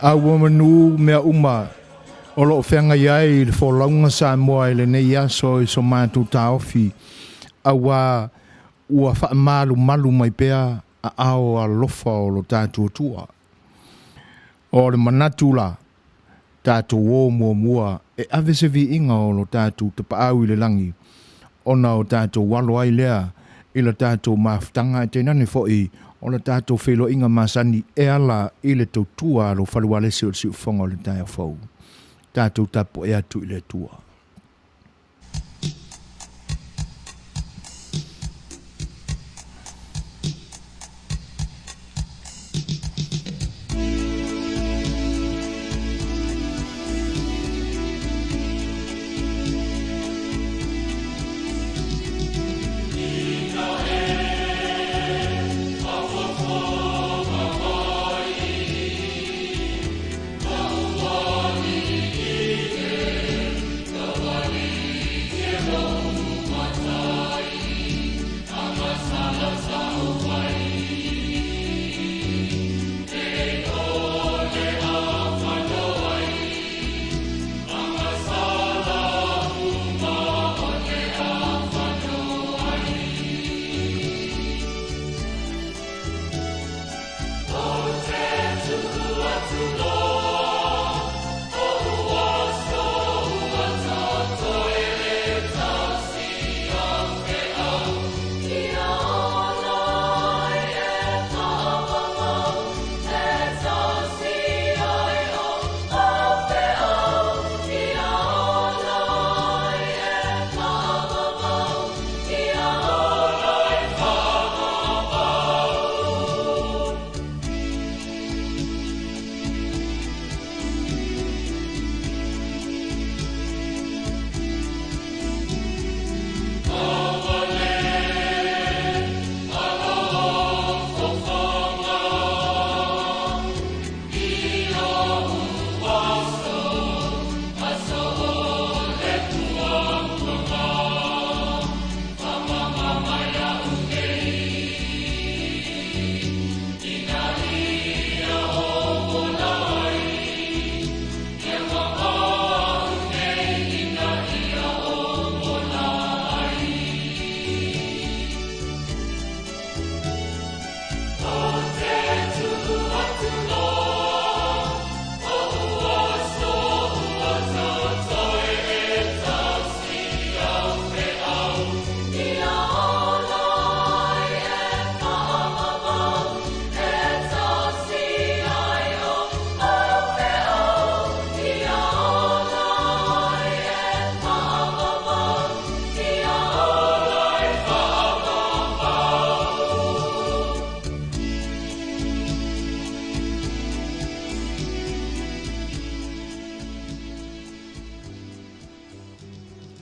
Aua manu mea uma o loo whenga iai le wholaunga sa moa le nei aso i so mātou taofi. Aua ua wha malu mai pea a ao a lofa o lo tātua tua. O le manatu la tātou o mua e avese vi inga o lo tātou te paau i le langi. Ona o tātou walo ai lea i le tātou maftanga e tenane fo i o le tātou whelo inga masani e ala i le tautua lo whaluale si o le siufonga o le taia fau. Tātou tapo e atu i le tua.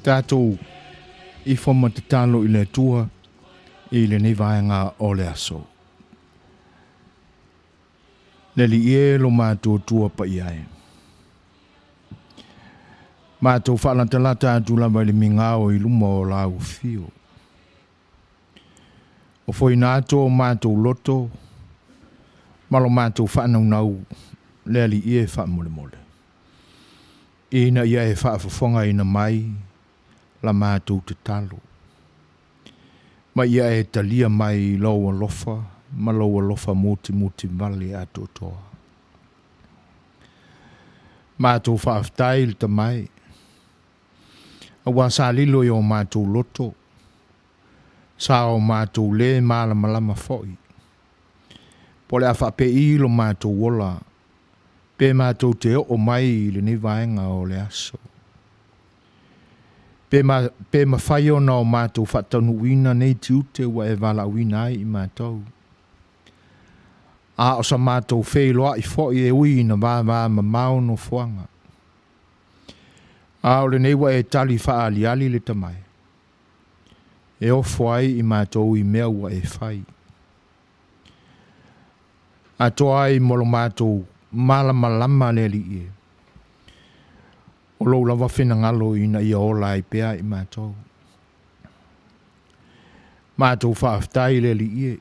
Tātou i whama te talo i le tua i le nei vaenga o le aso. Le li e lo mātou tua pa i ai. Mātou whaalantalata atu lava i le mingao i luma o lau fio. O foi nātou mātou loto, malo mātou whaanaunau le li e whaamole mole. Ina ia e whaafafonga ina mai, la mātou te talo. Ma ia e talia mai loa lofa, ma loa lofa muti vale a totoa. Mātou whaaftai le tamai. Awa sa lilo i o mātou loto. Sa o mātou le malama foi. Pole a whape i lo mātou wola. Pe mātou te o mai le ni vaenga o le aso. Pe ma whai o na o mātou whatanu wina nei tiute wa e wala wina ai i mātou. A o sa mātou whailoa i fwoi e ui na wā ma mau no fuanga. A o le nei wa e tali wha ali le tamai. E o fwai i mātou i mea wa e whai. A toa i molo mātou malama le li e. O lo lava whina ngalo ina ia ola i pea i mātou. Mātou whaaftai le li e.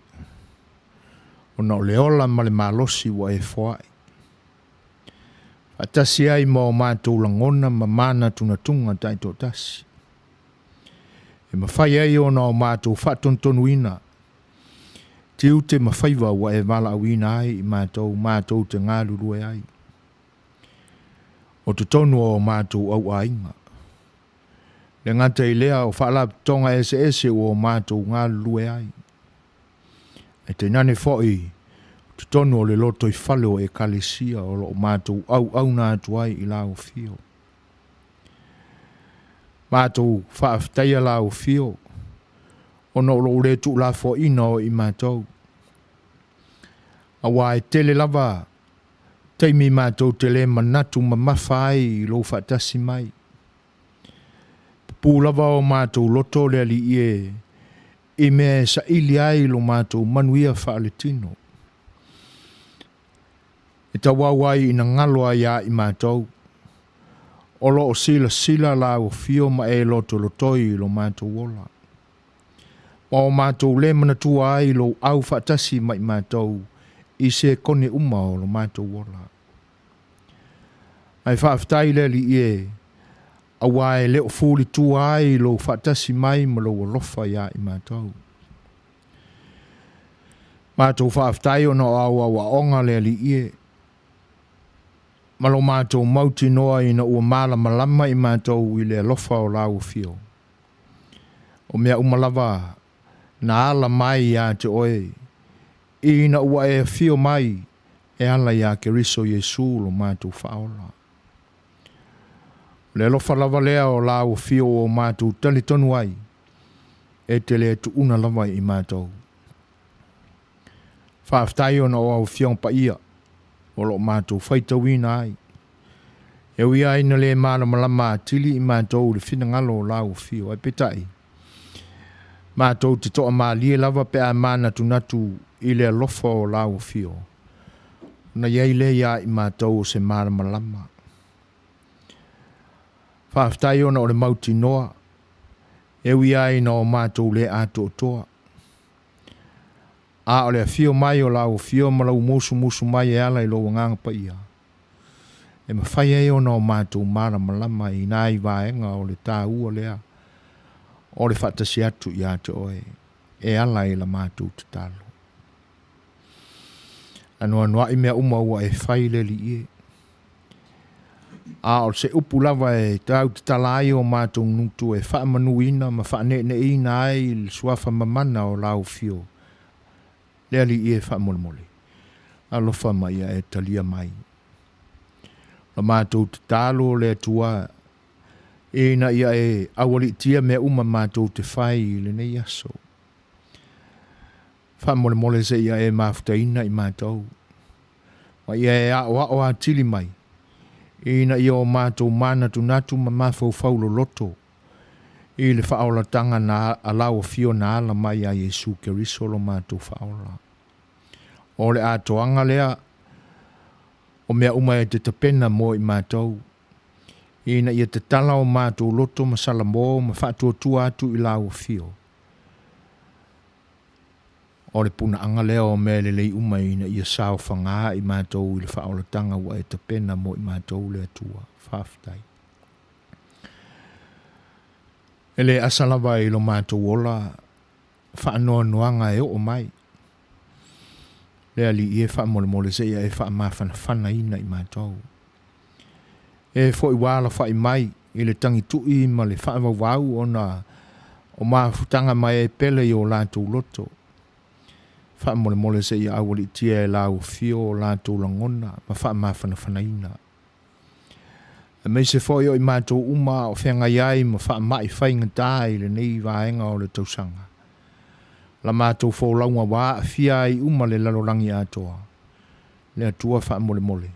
O na o le ola ma le malosi wa e whai. Atasi ai mo mātou langona ma mana tunatunga taito tasi. E mawhai ai ona o mātou whatontonuina. Te ute mawhaiwa wa e wala awina ai i mātou te ngārurue ai. O te tonu o mātou au ainga. Le ngata i lea o whaalap tonga ese o mātou ngārurue ai. E te nane fōi, te tonu o le loto i whale o e kalesia o lo mātou au nā tuai i lao fio. Mātou whaaftaia lao fio, ono lo ure tu la fo ino i mātou. Awa e tele lava, teimi mātou tele manatu ma mawhai i lo whaatasi mai. Pū lava o mātou loto le ali i me sa ili ai lo mātou manuia whaaletino. E ta wawai ina ngaloa ia i mātou. Olo o sila la o fio ma e loto lotoi lo mātou wola. Ma o mātou le manatua ai lo au whaatasi mai mātou i se kone uma o lo mātou wola. Ai whaaftai le li awa e leo fūli tua ai lo whaatasi mai ma lo lofa ia i mātou. Mātou whaaftai o no awa onga le li Malo mātou mauti noa ina ua mala malama i mātou i le lofa o lau fio. O mea umalava na ala mai ia te oe. Ina ua e fio mai e ala ia ke riso Yesu lo mātou whaola. Le lofa lava lea o lau fio o mātou tali tonu ai. E te le tu una lava i mātou. Whaaftai o na o au fiong pa ia. O lo mātou whaitawina ai. E ui ai na le māna malama tili i mātou le whina ngalo o lau fio. Ai petai. Mātou te toa mā lie lava pe a māna tunatu i le lofa o lau fio. Na iei le ia i mātou o se māna malama. Whaaftai o na o le mauti noa. E ui ai na o mātou le ato toa. A o le fio mai o lau fio malau musu mai e ala i lo nganga pa ia. E mawhai e o na o mātou mara malama i nai vaenga o le tā ua lea. O le whatasi atu i ate oe. E ala i la mātou te talo. Anua i mea uma ua e whai le li ie. A o se upu lava e tau te talai o mātou nutu e wha manuina ma wha ne ina ai il suafa mamana o lau fio. Le ali e wha mole. Alofa mai e talia mai. La mātou te talo le tua. E na ia e awali tia mea uma mātou te whai le nei aso. Wha mole se ia e mafutaina i mātou. Ma ia e o a tili mai. E na ia o mātou mana tunatu ma mafau faulo loto. E le whaola tanga na alau fio na ala mai a Yesu ke risolo mātou whaola. O le atoanga lea, o mea uma e te tapena mo i mātou. Ina ia te tala o mātou loto masala mō ma whaatua tua atu i lau fio. O le puna anga lea o mea le lei uma ina ia sao whangā i mātou i le whaola tanga wa e tapena mo i mātou le atua. Whaaftai. Ele asalawa i lo mātou ola whaanoa noanga e o mai. Le ali e wha mole se ia e wha mawhana ina i mātou. E fo i wala wha i mai i le tangi tui ma le wha wau o mawhutanga mai e pele i o lātou loto. Wha mole se ia awali tia e lau fio o lātou langona ma wha mawhana ina. E mei se fo i o i mātou uma o whenga iai ma wha mai whainga tai le nei vaenga o le tausanga. La mātou fō launga wā a fia i uma le lalorangi atoa. Le atua wha mole.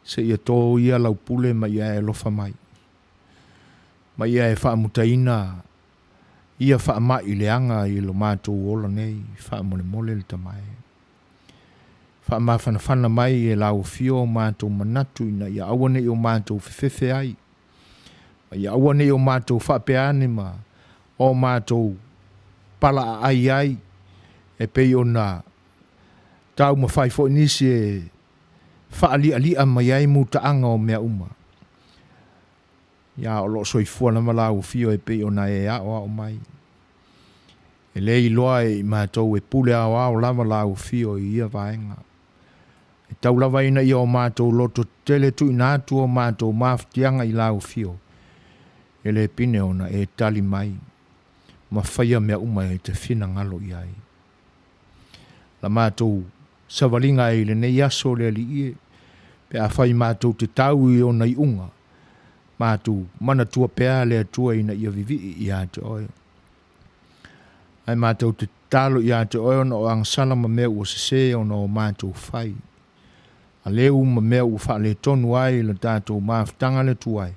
Se ia tō ia lau pule ma ia e lofa mai. Ma ia e wha mutaina. Ia wha mai le anga i lo mātou ola nei. Wha mole le tamai. Wha mawhana mai e lau fio mātou manatu ina ia awane i o mātou whewhewe ai. Ma ia awane i o mātou whapeane ma o mātou pala ai e pei ona tau ma fai fo nisi e whaali mai ai mutaanga o mea uma. Ia o lo soifua na malau fio e pe o na e a o mai. E le iloa e mātou e pule a o lava lau fio i ia vaenga. E tau lava ina ia o mātou loto tele tu inatu o mātou maftianga i lau fio. E le pine ona e tali mai. Ma whaia mea uma e te whina ngalo i ai. La mātou savalinga e le nei aso le li ie. Pe a whai mātou te tau i o nei unga. Mātou mana tua pēa le atua ina ia vivi i a te oe. Ai mātou te talo i a te oe ona o angsala ma mea ua sese ona o mātou whai. A leu ma mea ua wha le tonu ai le tātou maaftanga le tuai.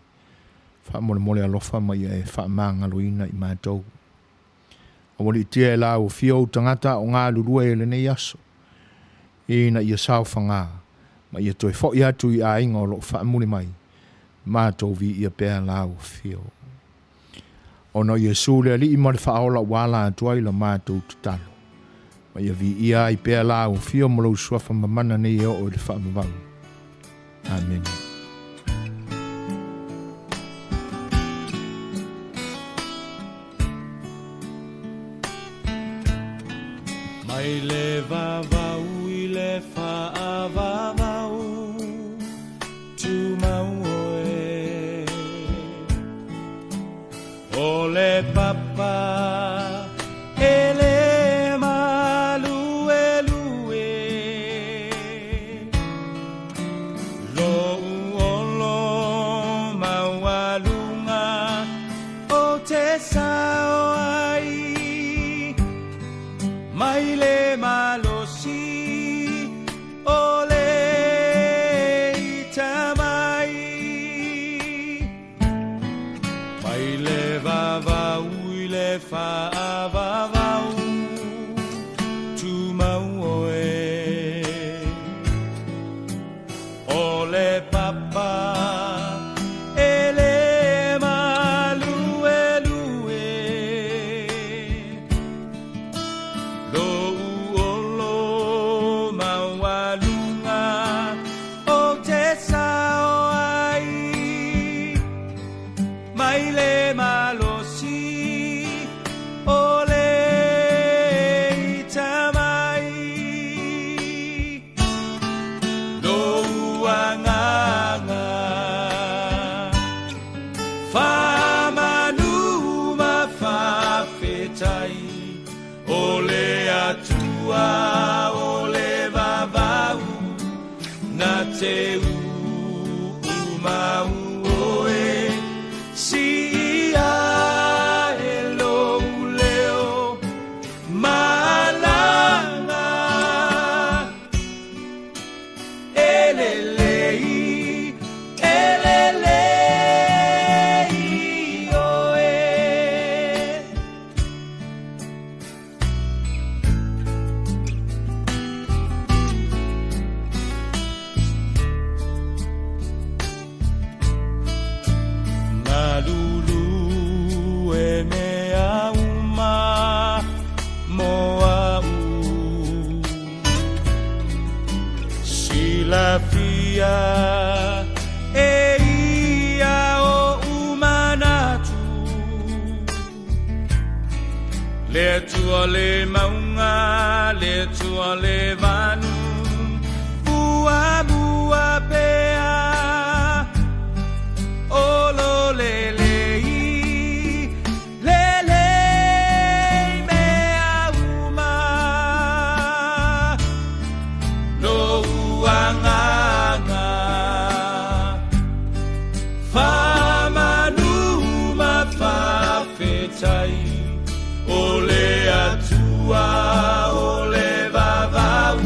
Wha mole alofa mai e wha maangalo ina i mātou. A wali tia e la o fio tangata o ngā lurua e le nei aso. Ina ia saufa ngā. Ma ia toi fo i atu i a inga o lo wha muli mai. Mātou vi ia pēa la o fio. Ono ia sūle li i mare whaola wala atuai la mātou tutalo. Ma ia vi ia i pēa la o fio mo lau suafa mamana nei o le wha mawau. Amen. Mai le vavau i le whaavavau tu mau oe o le papa e le malue lue lo uolo maualunga o te sao ai mai le malosi o le itamai mai le vavau i le whaavavau tu mau oe o le papa e le malue lue lo uolo maualunga o te sao ai mai le malosi o le itamai lo uanganga whamanu mawhawhetai o le atua o le vavau na te umau oe si ia e lou leo malanga elelei oe Malulu e mea uma moa u silafia e ia o umanatu le tua le maunga le tua le vanu bua pea o lo lelei mea uma lo uanganga whamanu mawhawhetai o le atua o le vavau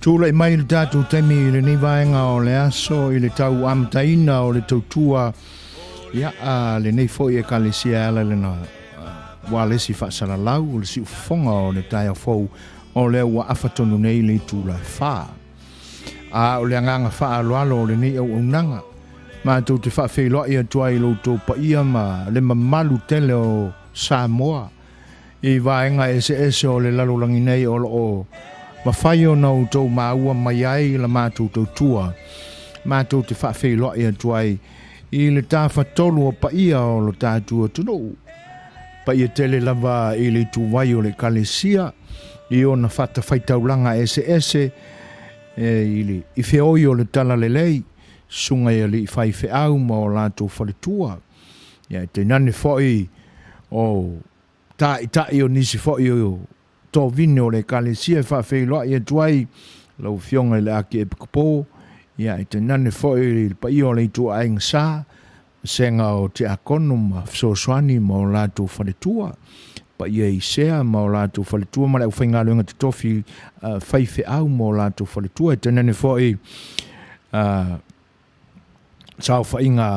Tūla I mai le tātou temi I le ni vaenga o le aso I le tau amtaina o le tautua ia le nei foi e kalesia ala le na wa le si fasala lau le si ufonga o le tai fou o le wa afatonu nei le tūla fa o le nganga fa alo le nei o unanga ma tu te fa fe lo ia tuai lo to pa ia ma le mamalu tele o Samoa I vaenga ese o le lalo langi nei o ma fai o nau tau maua mai ai la mātou tau tua. Mātou te whawhi loa ia tuai I le tā whatolu o pa ia o lo tātua tunu. Pa ia tele lava I le tuwai o le kalesia I o na whata whaitaulanga ese I whioi o le tala le lei sunga ia li whai whiau ma o lātou whaletua. Ia te nane whoi o tai o nisi whoi o tō vine o le kalesia whawhi loa ia tuai lau whionga le ake e pikapo ia te nane whoi pa i o le tu ainga sā senga o te akono ma fsoswani ma o lātou whaletua pa ia I sea ma o lātou whaletua ma lau whainga luenga te tofi whaiwhi au ma o lātou whaletua te nane whoi sao whainga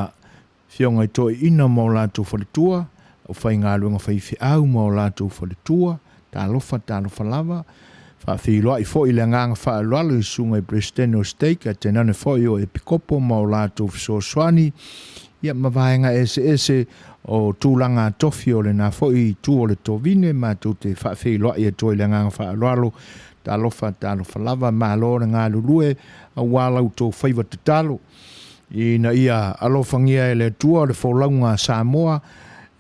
whionga I toi ina ma o lātou whaletua o whainga luenga whaiwhi au ma o lātou whaletua talofa lava fa filo I fo ile nganga fa lalo sunga I Presteno Steak te nane fo o e pikopo ma o lato so swani ia mavaenga ese o tulanga tofi o le na fo I tu o le tovine ma tu te fa filo ia to ile nganga fa lalo talofa lava ma lo nga lulue a wala to faiva te talo ina ia alofangia ele tua le fo launga Samoa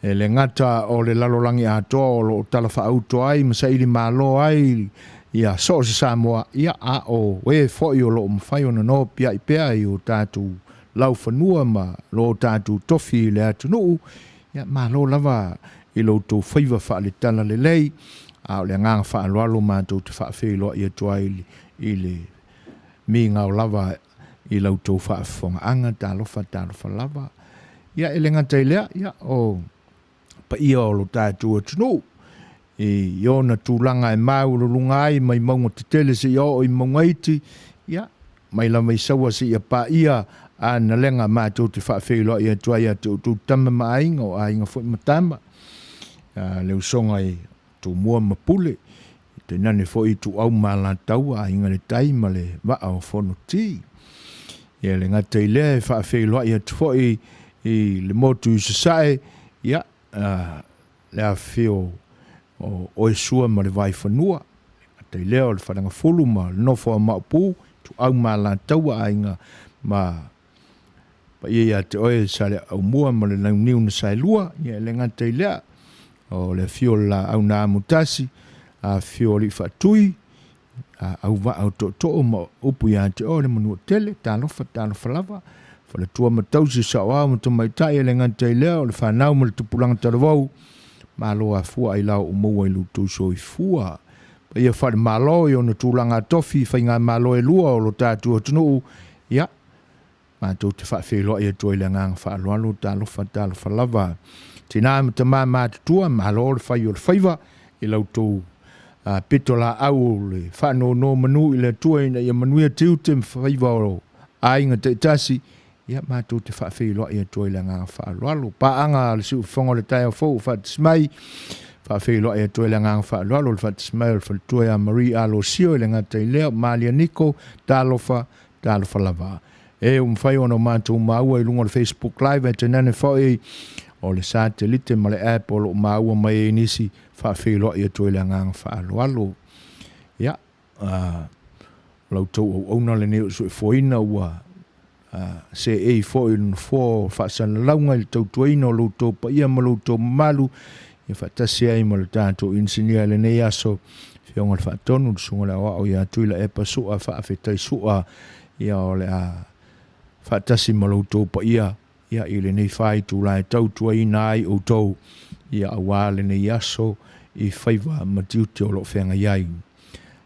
le ngata o le lalolangi ato o lo talafa auto ai masaili malo ai ia so se Samoa ia o we foi o lo mfai ona no pia I pea I o tatu lau fanua ma lo tatu tofi le atu no ia malo lava I lo to faiva fa le tala le lei a le nganga fa lo ma to te fa fe lo ia to ai le mi nga lava I lo to fa fonga anga talofa lava ia ele ngata ile ia o pa ia o lo tātua tunu. I ona tūlanga e mau lo lungai mai maunga te tele se o I maungaiti. Ia, mai la mai sawa se ia pa ia a na lenga mātou te whawhelo ia tua ia tu tama maainga o ainga fwoi matama. Leo songa I tu mua mapule. Te nane fwoi tu au mala tau a inga le taima le waa o whono ti. Ia le ngata I lea e whawhelo ia tu fwoi I le motu I sasae. Ia, lea feo o sua ma le vai whanua te leo le whananga fulu ma nofo a maupu tu au ma la taua ainga ma pa ia te oe sa le au mua ma le niu na sai lua ia le ngata I lea o le feo la au na amutasi a feo li whatui au wa au to ma upu ia te o le manua tele talofa lava le tua matausi sa wa mo to mai tai le ngante leo le fa nau mo le tupulanga tarawau malo a fua I lao mo I lutu so I fua pa ia fa malo I ona tulanga tofi fa inga malo e lua o lo tatu tunu ia ma to te fa fe lo ia to le ngang fa lo lo fa lava tina mo te ma tua malo le fa yo le faiva I lutu pitola au le fa no manu I le tua ina ia manuia tiu te faiva o ainga te tasi ia mātou te whawhelo ia toi le ngā whaaloalo. Paanga le siu whongo le taia fau whatismai. Whawhelo ia toi le ngā whaaloalo le whatismai o le whalitua a Marie Alo Sio le ngā tei leo Malia Niko talofa lava. E mwhai ono mātou maua I lunga le Facebook Live e te nane whai o le satelite ma le app o lo maua mai e nisi whawhelo ia toi le ngā whaaloalo. Ia, lau tau au na le neo sui foina ua se e fo in fo fa san launga il tau tuino lo to pa ia malo to malu e fa tasi ai mo tanto insinia le nei aso fionga fa tonu sunga la o ia tuila e pa su a fa afetai su a ia o le a fa tasi malo to pa ia ile nei fai tu la tau tuina ai o to ia a le nei aso I faiva matiu te o lo fenga iai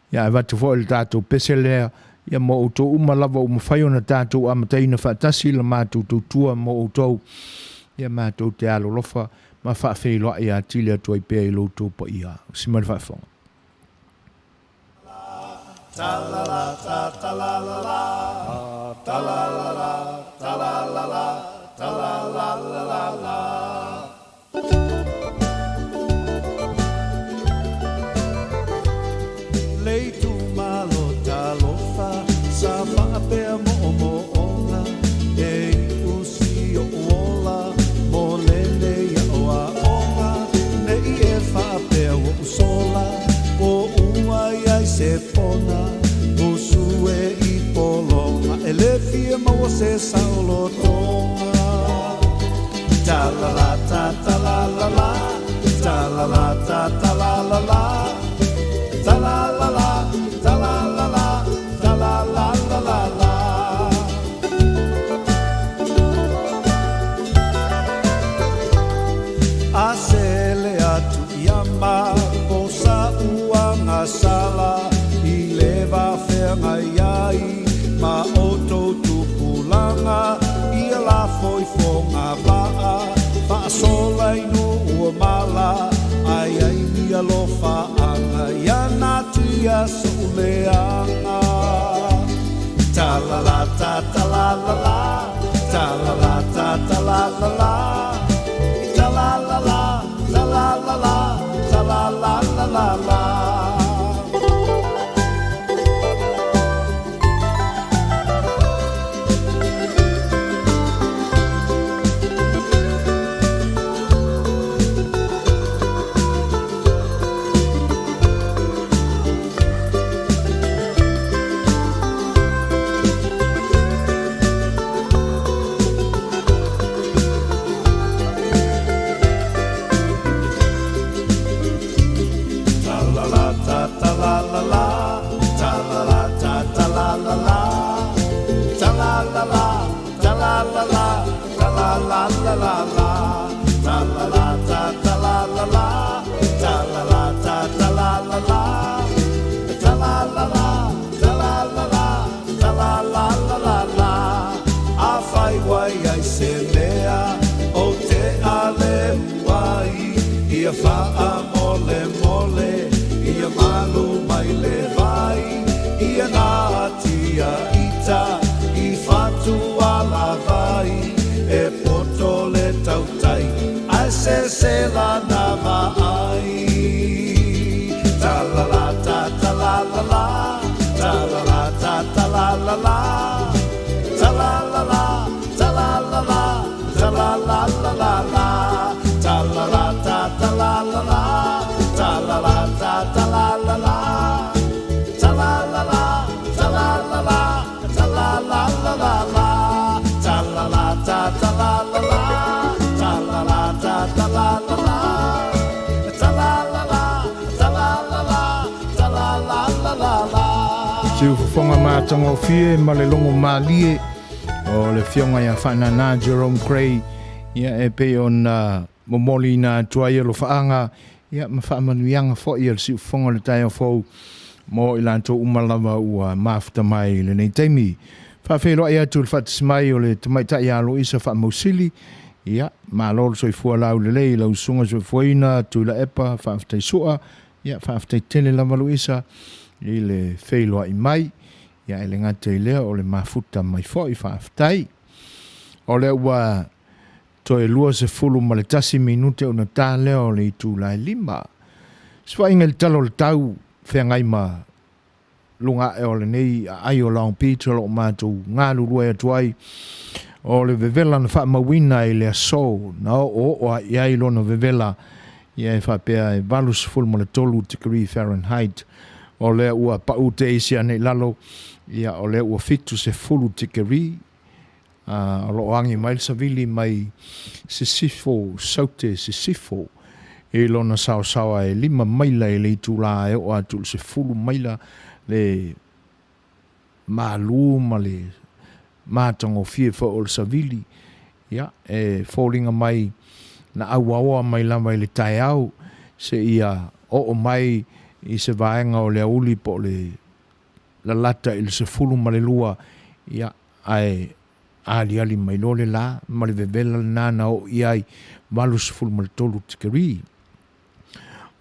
ia va tu fo il tato peselea ia mo o tō umalava o mawhai o na tātou a mataina whaatasi la mātou tautua mo o tō ia mātou te alo lofa ma whaafeiloa ia tili atua I pēa I lo tō pa ia. Simari whaafong. ta la la ta ta la la la ta la la la ta la la la ta la la la la la. Lei tu malo talofa sa pa pe mo mo ona e usi o ola mo lele ya oa ona ne e fa pe o sola o ua ya se pona o sue I polonga e le fie mo se saulo tonga ta la la ta ta la la la ta la la ta ta la la la ta la la la ta la la la ta la la la la la. Asele atu yama posa uanga sala I leva ferma iai ma oto tupulanga I la foi fonga baa fa sola inu ua mala ai ai mia lofa anga yana tia suleanga ta la la ta ta la la la ta la la ta ta la la la ta la la la ta la la la ta la la la la la. Faa mole mole ia malu mai le vai ia natia ita I fatu ala vai e poto le tautai ai se la nava ai ta la la ta ta la la la ta la la ta ta la la la ta la la la ta la la la ta la la la la la ta la la ta ta la la la ta la la ta ta la la la ta la la la ta la la la ta la la la la la ta la la ta ta la la la ta la la ta ta la la la ta la la la ta la la la ta la la la la la. Siu fonga mātanga o fie ma le longo mālie o le fionga ia whanana Jerome Gray ia e pe on momoli na tuai lo faanga ia ma whaamanuianga fo ia le siu fonga le tai o fo mo I lanto umalawa ua mafuta mai le nei taimi whawhelo ia tu le whatismai o le tamaitai alo isa whaamausili ia ma lolo soi fua lau le lei lau sunga soi fuaina tu la epa whaafutai sua ia whaafutai tele lama lo isa I le whailoa I mai ia ele ngata I lea o le mafuta mai fo I whaafutai o le ua to e lua se fulu ma le tasi minute o na tā leo le I tū lai lima. Swa inga le talo le tau whengai ma lunga e o le nei ai o laong pita lo mātou ngā lurua e atuai o le vevela na wha mawina I le aso na o iai lona vevela ia e whapea e valu se fulu ma le tolu degree Fahrenheit o le ua pau te isi ane lalo ia o le ua fitu se fulu degree o lo angi mai le savili mai se sifo saute se sifo e lona sawa e 5 maila e le tula e o atu se fulu maila le malu ma le matango fie fo o le savili ia e fallinga mai na awawa mai lama le tai au se ia o mai I se vaenga o le auli po le la lata I le se fulu ma le lua ia ai ali mai lole la ma le vevela nana o iai malu se fulu ma le tolu tikeri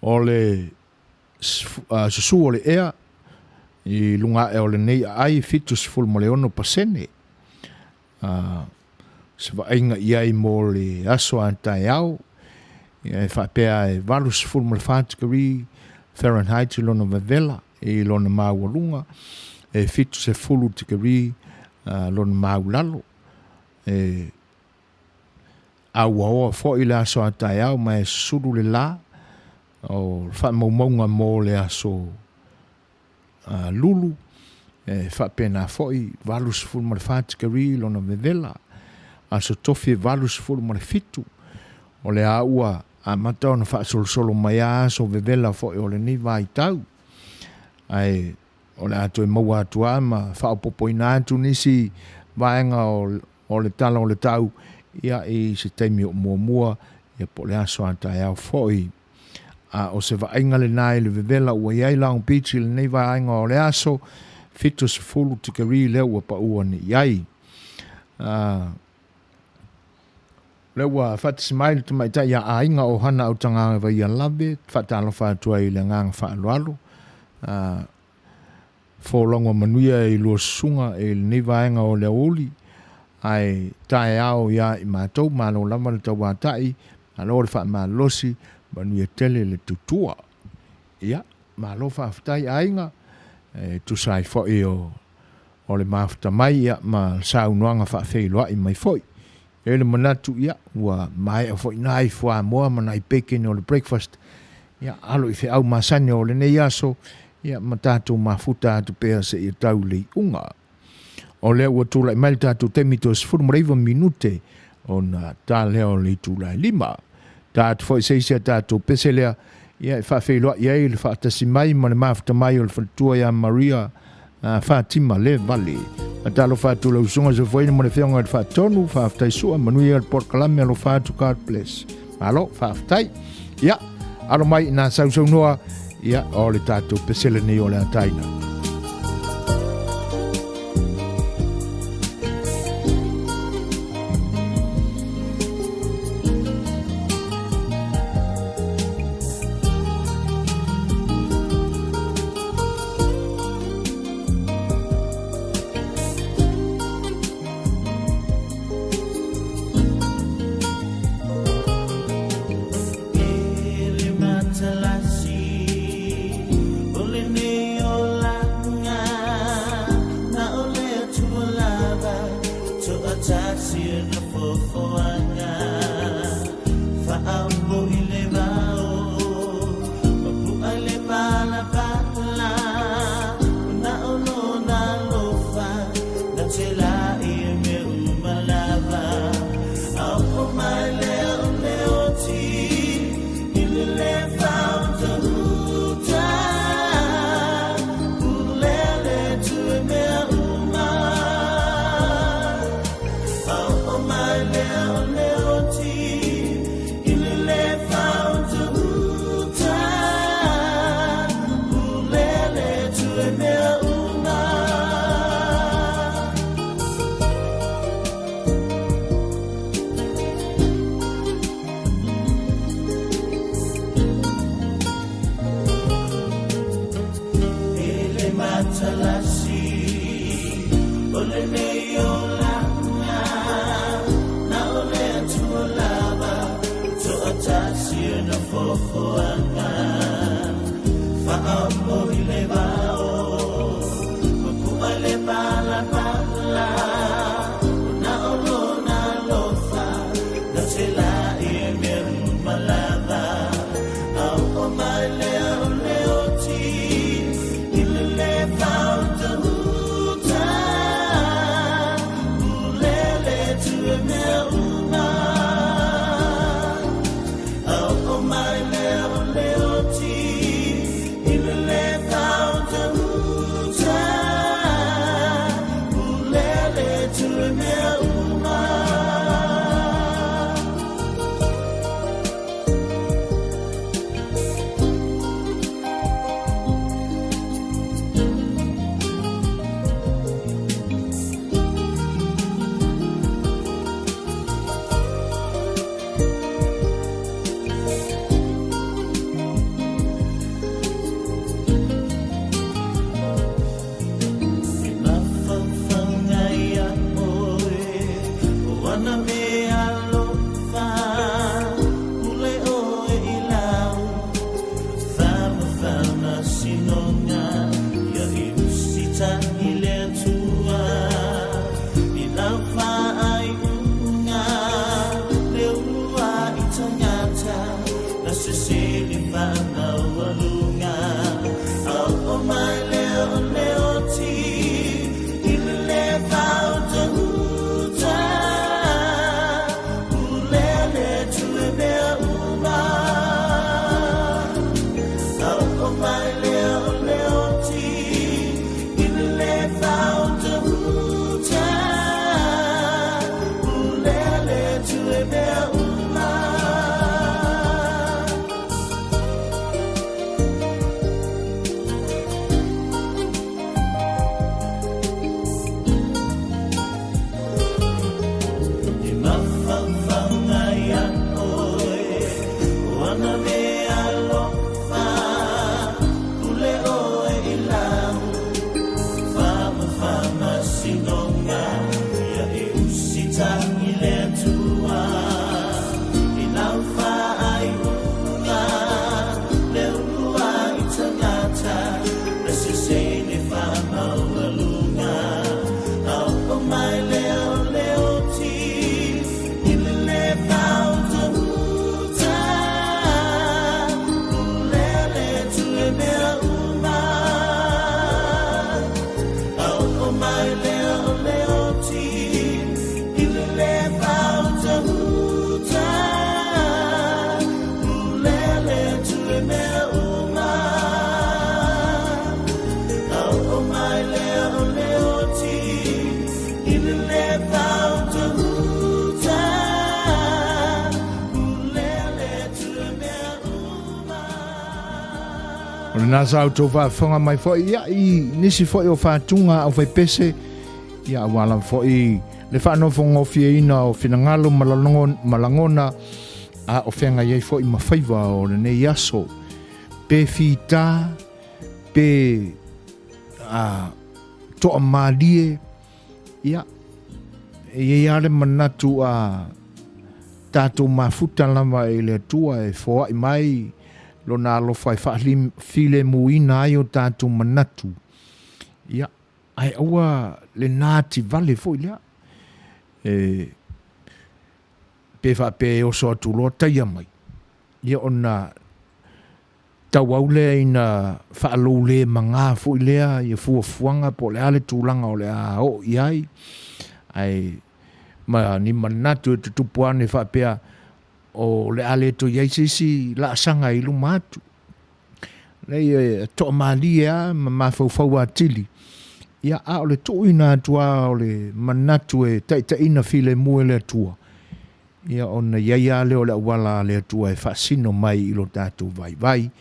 o le susu o le ea I lunga e ole nei ai fitus ful mo le ono pasene. Se va inga iai mo le aso antai au. E whapea e valus ful mo le whatikari Fahrenheit i lona vavela i lona maualunga. E fitus e fulu tikari lona maulalo. E au aoa fo i le aso antai au ma e suru le la. O whamaumaunga mo le aso lulu. Whapena foi valus fulu mo le whatikari lona vavela. Aso tofi valus fulu mo le fitu. O le aua a matau na whaasolosolo mai aso vevela foi o le ni vai tau. Ai, o le ato e maua atua ma whaopopoina atu nisi vaenga o le tala o le tau ia i se teimi o mua ia po le aso antai au foi. O se vaenga le nai le vevela ua iai Long Beach le ni vaenga o le aso fitus fulu tikari leo ua pa ua ni iai. Lewa whatismaili tu mai tai a inga o hana au tanganga vai a lawe, whatalo whatua i le ngang whaaloalo. Fōlongo manuia i lua sunga i le nivaenga o le oli. Ai tae ao ia i mātou, mālo lama le tau wātai, alo le wha mālosi, manuia tele le tutua. Ia, mālo whaafutai a inga, tu sai fwoi o le mafuta mai ia, ma saunuanga whaafeiloa i mai fwoi. Ele manatu ia ua mai fo nai fo mo manai bacon o le breakfast ia alo i fe au masane o le nei aso ia matatu mafuta tu pe se i tau le unga o le ua tu lai mai tatu temitos fu mo 1 minute ona ta le o le tu lai 5 tatu fo se se tatu pesele ia fa fe lo ia il fa tasi mai mo le mafuta mai o le tua ia Maria Fatima le vale atalo fatu lo sunga zo foi mo le feonga fa tonu fa ftai sua manuia al Port Calamia lo fatu card place alo fa ftai ya alo mai na sau noa ya o le tatu pesele ni o le taina tinonga ia e usita i le atua i laufa ai unga le ulua i tangata le sisene whanau alunga au o mai leo leo ti i le pau tahuta ulele tue mea uma au o mai leo leo ti i le pau tahuta ulele tue mea uma au o mai leo leo ti i le pau tahuta ulele tue mea uma. O le nasa au tō whaafonga mai fo ia i nisi fo i o whaatunga au whai pese ia wala fo i le whaanofo ngofie ina o whinangalo malangona a o whenga iei fo i mawhaiva o le nei aso pe whita pe toa maalie ia e iei ale manatu a tātou mafuta lama i le tua e fo i mai lo na lo fai file muina ai o tātou manatu ia ai aua le nāti vale fo i lea pe fa pe o so tu lo taia mai ia ona tau au lea ina whaalou le manga fo i lea ia fuafuanga po le ale tūlanga o le a o iai ai ma ni manatu e te tupuane wha pea o le ale to iai sisi la sanga i lumatu nei to mali ea ma mawhau atili ia a o le to ina atua o le manatu e taita ina file mue le atua ia ona iai a leo le awala le atua e whaasino mai ilo tātou vai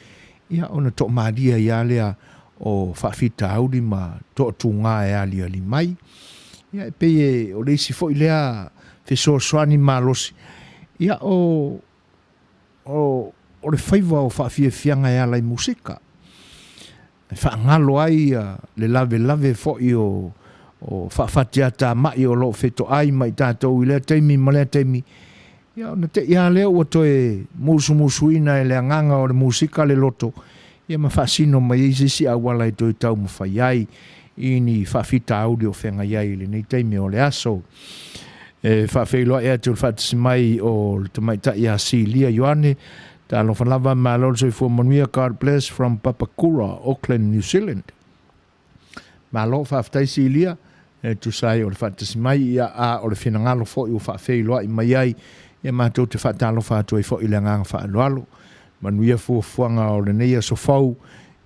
ia ona to mali ia lea o whaafita auri ma to tunga e ali ali mai ia e peye o leisi fo i lea feso swani malosi ia o le whaiva o whaafia fianga e alai musika whaangalo ai le lave fo i o whaafatia tā mai o lo feto ai mai tātou i lea teimi ma lea teimi ia ona te ia lea ua toe musu ina e le anganga o le musika le loto ia ma whaasino mai eisisi a wala i toi tau ma whai ai i ni whaafita audi o whenga iai le nei teimi o le aso whaafeiloa ea tu whaatisi mai o le tamaita i a si lia Ioane ta lo whanava ma lor soi fua manuia God bless from Papakura, Auckland, New Zealand ma lo whaaftaisi lia tu sai o le whaatisi mai ia a o le whinangalo fo i o whaafeiloa i mai ai ia mātou te whaatalo whātua i fo i le nganga whaaloalo manuia fuafuanga o le neia so fau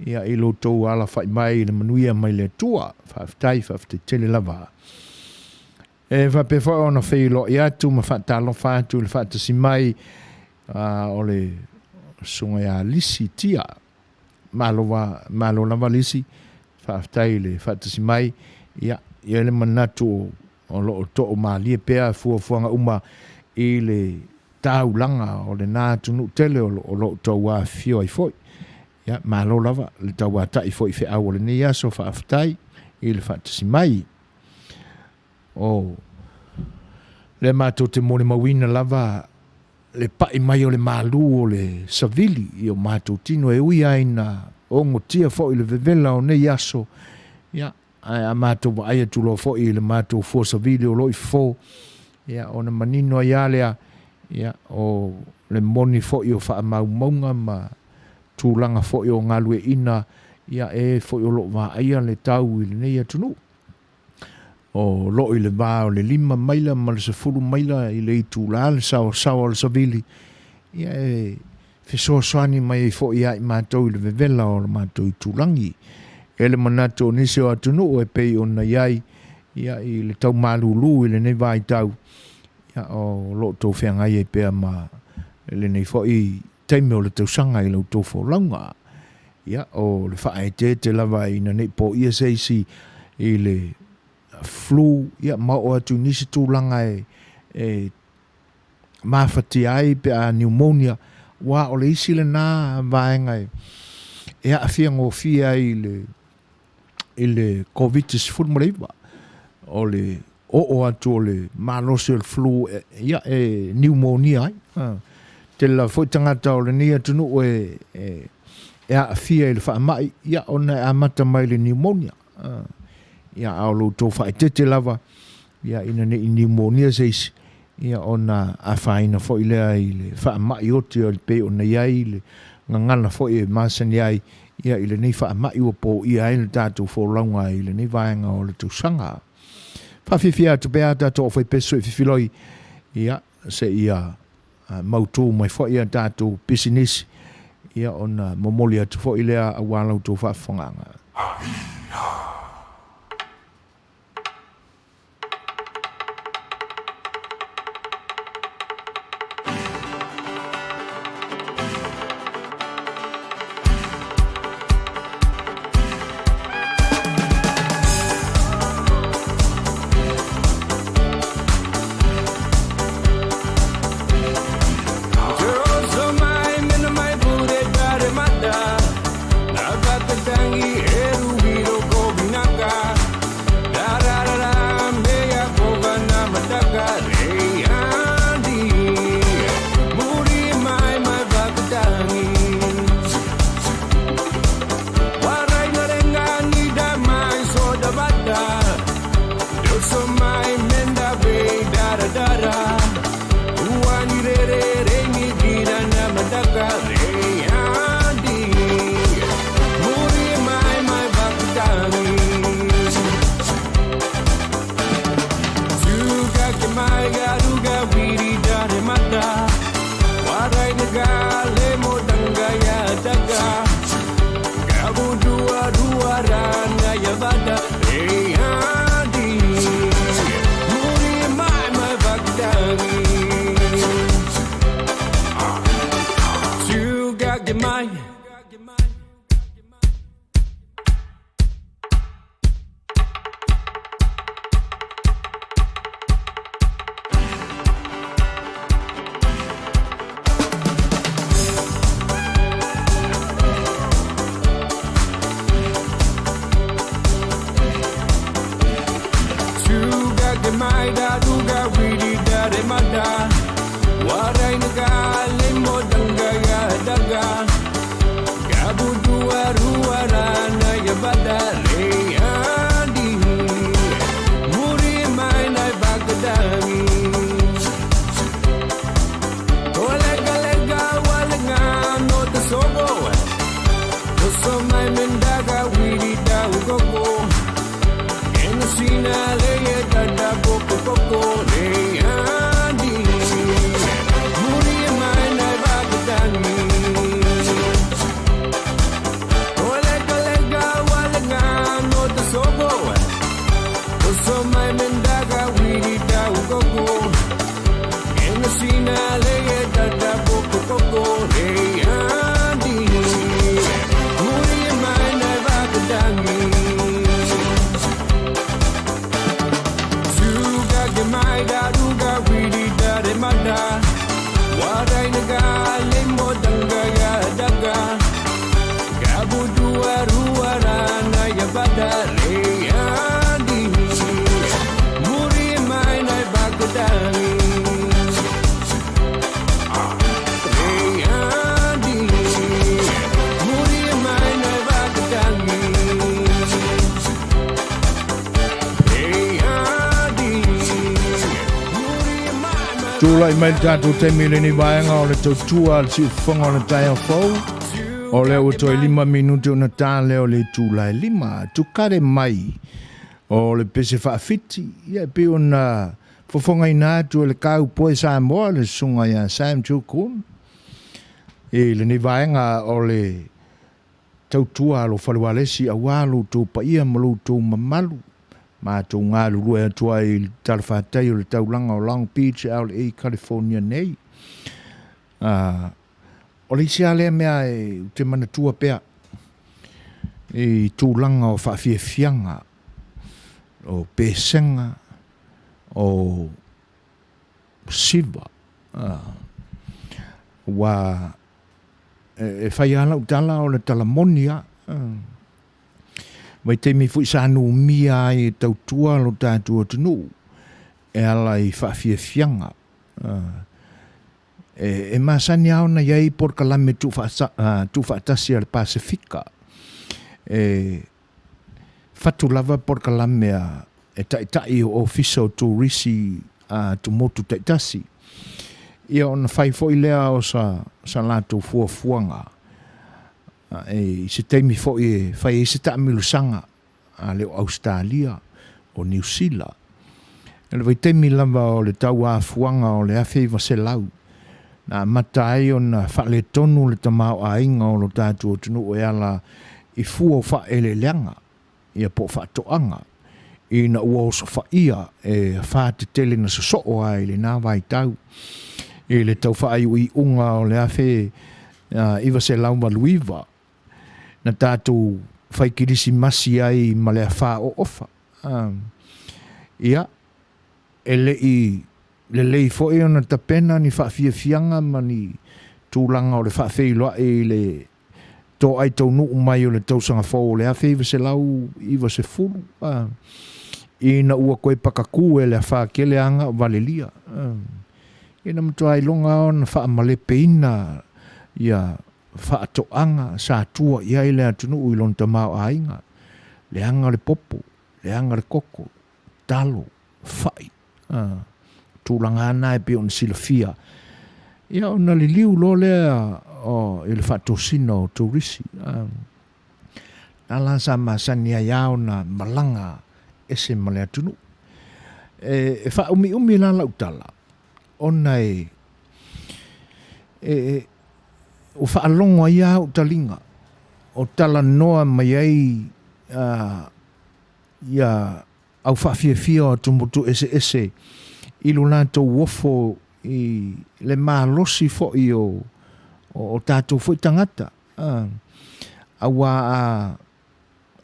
ia i lo tau ala whai mai le manuia mai le tua whaaftai tele lava whape wha ona whailo i atu ma whaatalo whātua le whaatasi mai o le sunga ia lisi tia malo lava lisi whaaftai le whaatasi mai ia le manatu o lo to o malie pea fuafuanga uma i le taulanga o le nā tunu tele o lo tau a fio ai foi ia malo lava le tau a tai foi fe au le ni aso whaaftai i le whaatasi mai o le mātou te mone mawina lava le pai mai o le malu o le savili i o mātou tino e ui aina o ngotia foi le vevela o nei aso ia a mātou wa aia tulo foi le mātou fo savili o loi fo ia ona manino ia lea ia o le moni fo i o wha maunga ma tūlanga fo i o ngalue ina ia fo i o lo wa aia le tau i le nei atunu o lo i le vā o le 5 maila ma le 10 maila i le i tūla le sao le savili ia fesoasoani mai fo i ai mātou i le vevela o le mātou i tūlangi le manato nisi o atunu o pei ona iai ia i le tau malulu i le nei vai tau ia o lo tau whenga i pea ma le nei fo i teime o le tau sanga i lau tau wholaunga ia o le whae te lava i na nei po ia seisi i le flu ia ma o atu nisi tūlanga mawhati ai pe a pneumonia wa o le isi le nā vaenga a whia ngō whia i le COVID-19 mreiwa o le o atu o le malose o le flu ia pneumonia ai. Te la foi tangata o le nia tunu e a fia i le whaamai ia ona e amata mai le pneumonia. Ia ao lo tō whaitete lava ia ina ne i pneumonia seisi. Ia ona a whaina foi lea i le whaamai o te o le pe o na iai le ngangana foi e masani ai ia i le nei whaamai o po ia i le tātou wholaunga i le nei vaenga o le tūsanga. Whawhiwhia te pēa tātou o whai peso i whiwhiloi ia se ia mautou mai foi ia tātou business ia ona momoli atu foi lea a walau tō whawhanganga. Tūlai mai tātou te mele ni vaenga o le tautua al si uwhanga o le tai o fau. O le o toi 5 minute o na tāle o le tūlai 5. Tukare mai o le pese whaafiti. Ia pe o na whawhanga i nātu o le kau poe Samoa le sunga ia Sam Chukun. E le ni vaenga o le tautua alo whalualesi a wālu tō pa ia malu tō mamalu. Ma tō ngā lurua atua i talawhātai o le taulanga o Long Beach, LA, California nei. O le isi alea mea e te manatua pea. E tūlanga o whawhiawhianga, o pēsenga, o siva. Wa e whai ala utala o le talamonia. Mai te mi fui sa anu mia e tautua lo tātua tunu. E ala I whawhiawhianga. E masani au na iai por kalame tu whaatasi al Pasifika. E fatu lava por kalame e tai o official tu risi tu motu taitasi. Ia ona whai foi lea o sa lātou fuafuanga. E se teimi foi e whai e se taamilusanga a leo Australia o New Zealand. E le vai teimi lava o le tau a fuanga o le awhi vaselau. Na matai o na whale tonu le tamau a inga o lo tātua tunu o ala I fua o wha ele leanga. Ia po wha toanga. I na ua osa wha ia e wha te tele na sasoo ai le nā vai tau. E le tau wha ai ui unga o le awhi iwa se lau maluiva. Na tātou whaikirisi masi ai ma le wha o ofa. Ia, e le lei foe ona tapena ni whawhiawhianga ma ni tūlanga o le whawhiloa e le tō ai tau nuu mai o le tausanga fō o le awhi iwa se lau iwa se furu. I na ua koe pakaku e le whakele anga o Valelia. I na mtua ai longa o na whaamalepe ina ia whaatoanga sa tua ia I le atunu ui lon tamau a inga. Le anga le popo, le anga le koko, talo, whai. Tūlanga ana e pe on silafia. Ia ona le liu lo lea o i le whaatosina o tourisi. Nala sa masani a iao na malanga ese male atunu. E wha umi la lautala. Ona o whaalongo ia o talinga. O tala noa mai ai ia au whawhiawhia o tumutu ese ilu nātou wofo I le mālosi fo I o tātou fo I tangata. Awa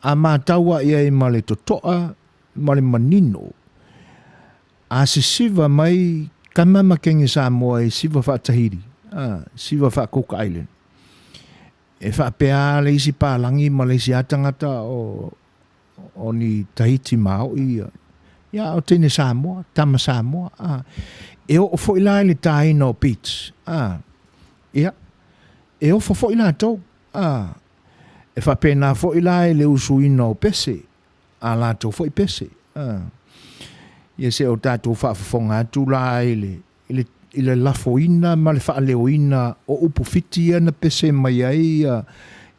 a mātaua ia I ma le totoa, ma le manino. A se siva mai kamama kengi sa moa I siva whaatahiri. Siva Cook Island. E whaapea le isi pālangi ma le isi atangata o ni Tahiti Mao ia. Ia o tene Samoa, tama Samoa. E o foi lai le taina o Beach. Ia. E o foi lai tau. E whapena foi lai le usuina o pese. A la tau foi pese. Ia se o tātou whaafafonga atu lai le lafoina ma le whaaleoina o upu fiti ana pese mai ai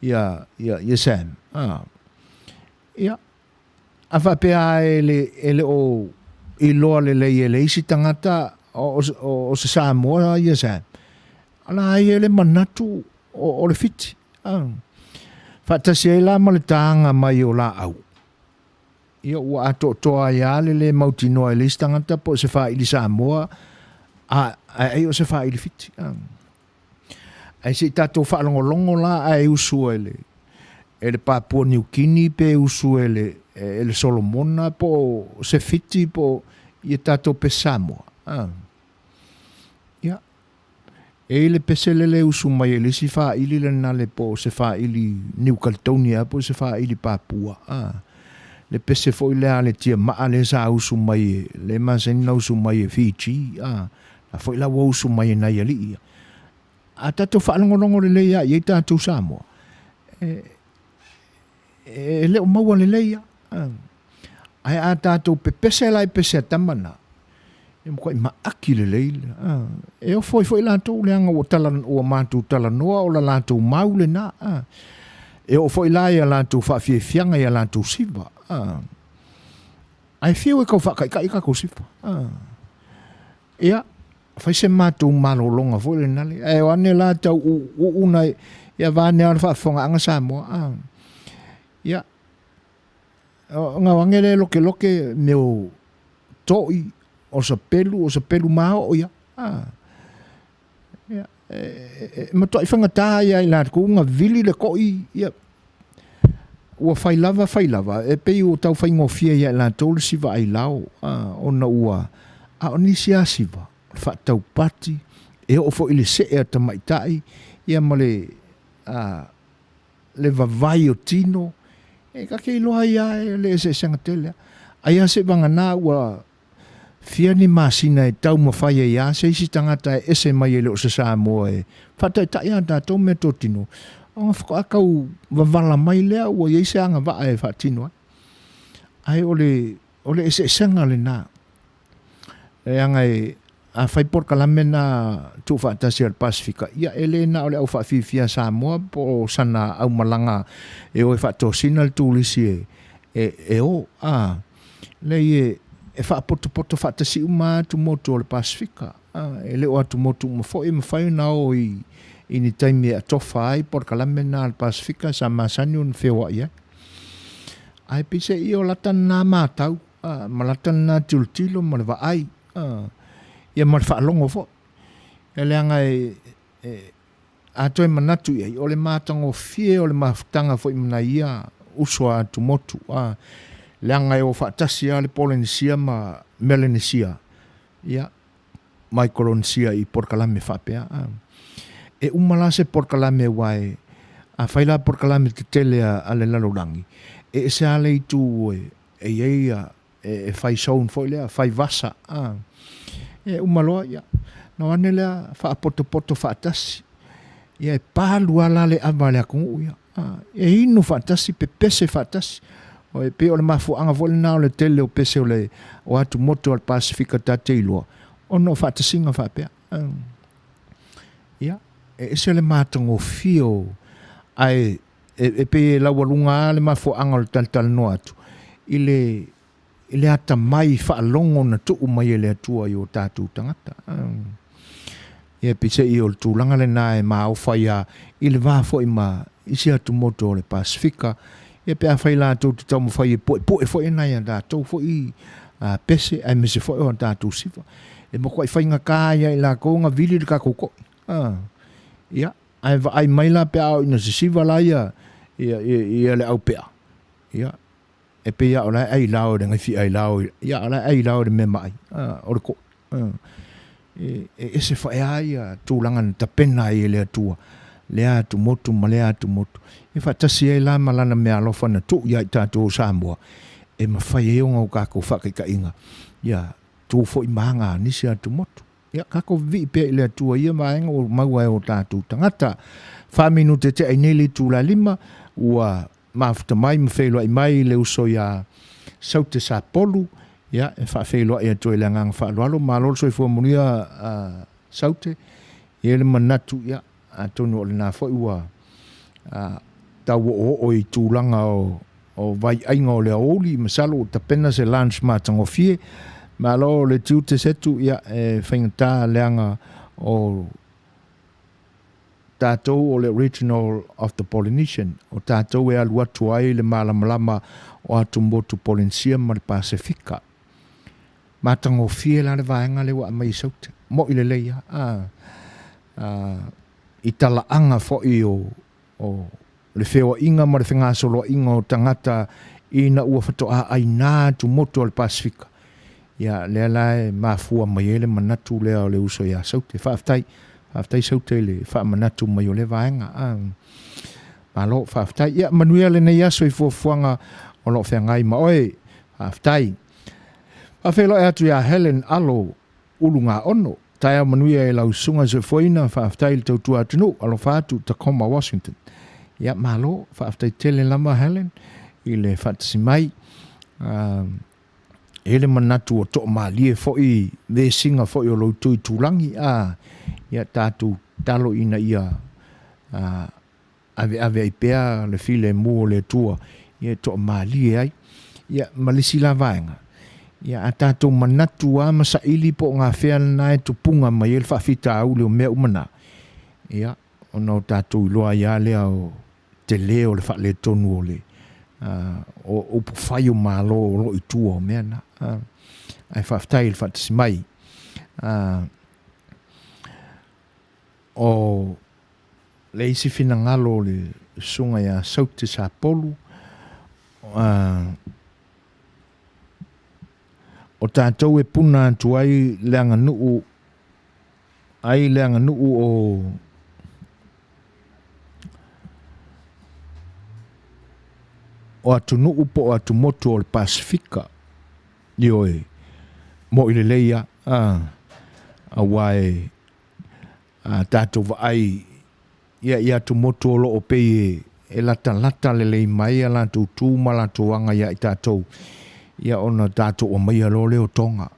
ia Sam. Ia. A whapea ele o I loa le isi tangata o se Samoa ia Sam. Ala ele manatu o le fiti. Whaatasi ai la ma le tāanga mai o la au. Ia ua ato toa ia le mautinoa le isi tangata po se wha ili Samoa ai o se wha ili fiti. Ai se tato whaalongolongo la ai usua ele Papua New Guinea pe usua ele Solomona po se fiti po ia tato pe Samoa. Ia. Ele pese le usu mai ele si wha ili le nale po se wha ili New Caledonia po se wha ili Papua. Le pese fo ile ale tia maa le sa usu mai le maseni na usu mai Fiji. La fo ila wa usu mai na ia li. A tato whaalongolongo le leia ia tato Samoa. Le o maua le leia. Ai a tātou pese lai pese tamana. E mo koe maaki le leila. E o foi lātou leanga o mātou tala noa o la lātou mau le nā. E o foi lai a lātou whawhiawhianga I a lātou siva. Ai whiu e kau whakaikai kako siva. Ia, whai se mātou malolonga foi le nale. E o ane lātou una ia vāne ana whaafonga anga Samoa. Ia, ngā wangere loke meo toi o sa pelu mao ia. Ia, ma toi whangatā ia I lātou ngā vili le koi ia. Ua whai lava, e pei o tau whai ngofia ia lātou le siva ai lao. Ona ua, a o nisi a siva, whaatau pati, e o fo ili se e tamaitai, ia ma le vavai o tino, e ka ke loa ia e le se sanga tele ai se vangana ua fia ni masina e tau mawhai e ia se isi tangata e ese mai e leo se Samoa e whata ta ia tātou me tō tino o whakakau wavala mai lea ua i se anga waa e whatino ai ole ese sanga le nā e anga e a whai porkalame na tu whaatasi al Pasifika ia ele na ole au whaafifia Samoa po sana au malanga e oe whaatosina le tūlisi e o le e whaapoto whaatasi uma tu motu ole Pasifika e leo atu motu mawhoi mawhai na o i ni taimi a tofa ai porkalame na al Pasifika sa masani un whiwa ia ai pise i o latan na mātau malatan na tiltilo malawa ai ia mar whaalongo fo e leanga atoe manatu ia o le mātango fie o le mawhtanga fo imana ia uswa atu motu leanga o whaatasi a le Polynesia ma Melanesia ia Micronesia i Porkalame whapea e umala se Porkalame wai a whaila Porkalame te tele a le lalorangi e se ale i tu e e whai saun fo lea whai vasa e umaloa ia no ane lea whaapoto whaatasi ia e pālu ala le ava le akungu ia e inu whaatasi pe pese whaatasi o e pe o le mafuanga fo le nao le tele o pese o atu moto al Pasifika tate iloa o no whaatasinga whapea ia e se le mātango fio ai e pe la walunga le mafuanga le tal no atu ile ata mai whaalongo na tuu mai ele atua i o tātou tangata. Ia pise i o tūlanga le nā e mā awhai i le wāfo i mā isi atu moto o le Pasifika. Ia pe a whai la tau te tau mawhai e poe e nai a tātou fo i pese ai mese fo e o tātou sifa. E mo koi whai ngā kāia i la kōnga vili le kākoko. Ia, ai mai la pe au ina se siva la ia le au pea. Ia, e pe ia ola ai lao de ngai fi ai lao ia ola ai lao de me mai o le ko e se fa ai tu langa ta pena i le tua le atu motu ma le atu motu e fa tasi ai la malana me alofa na tu ia ta tu Samoa e ma fa e o ka ko fa ka inga ia tu fo i manga ni se atu motu ia ka ko vi pe le tua ia ma o mau ai o ta tu tangata fa minute te ai neli tu la lima ua mafuta mai mawhelo ai mai le uso ia saute sa polu ia e whawhelo ai atoe le ngang whaalwalo ma lolo soi fuamunia saute ia le manatu ia atonu o le nā fo ua tau o i tūlanga o vai ainga o le aoli masalo o tapena se lunch mātango fie ma lo le tiu te setu ia e whaingatā leanga o tātou o le original of the Polynesian, o tātou e alu atu ai le malamalama o atu motu Polynesia ma le Pasifika. Mātango fie la le vaenga le wa mai saute, mo i le leia, i tala anga fo i o le whewa inga ma le whengasolo inga o tangata i na ua whatoa ai nā tu motu o le Pasifika. Ia lea lai mafua mai ele manatu lea o le uso ia saute, whaaftai, whaaftai saute le wha manatu mai o le vaenga. Malo whaaftai, ia manuia le nei aso i fuafuanga o lo whengai ma oe, whaaftai. Whawhelo e atu ia Helen alo ulunga ono, taia manuia e lau sunga se foina whaaftai le tautua atunu, alo whaatu Tacoma, Washington. Ia malo, whaaftai tele lama Helen, i le whaatasi mai, ele manatu o to malie foi ve singa foi o lo tu tulangi ia tatu talo ina ia ave ipea le file mu le tua ia to malie ai ia malisi la vaenga ia tatu manatu masa ili po nga fea na tu punga mai el fa fita au le me umana ia ono tatu loa ia le o te leo le fa le tonu ole o faio malo lo i tua mena ai whaftail whatasi mai o le isi fina ngalo le sunga ia saute sa polu o tātou e puna atu ai leanga nuu o o atu nuu po o atu motu o le Pasifika. Ioe, mo i le leia, a wae, tātou wa ai, ia atu motu o lo o pei e lata le lei mai, a lantou tūma, lantou anga ia i tātou, ia ona tātou o mai alo leo tonga.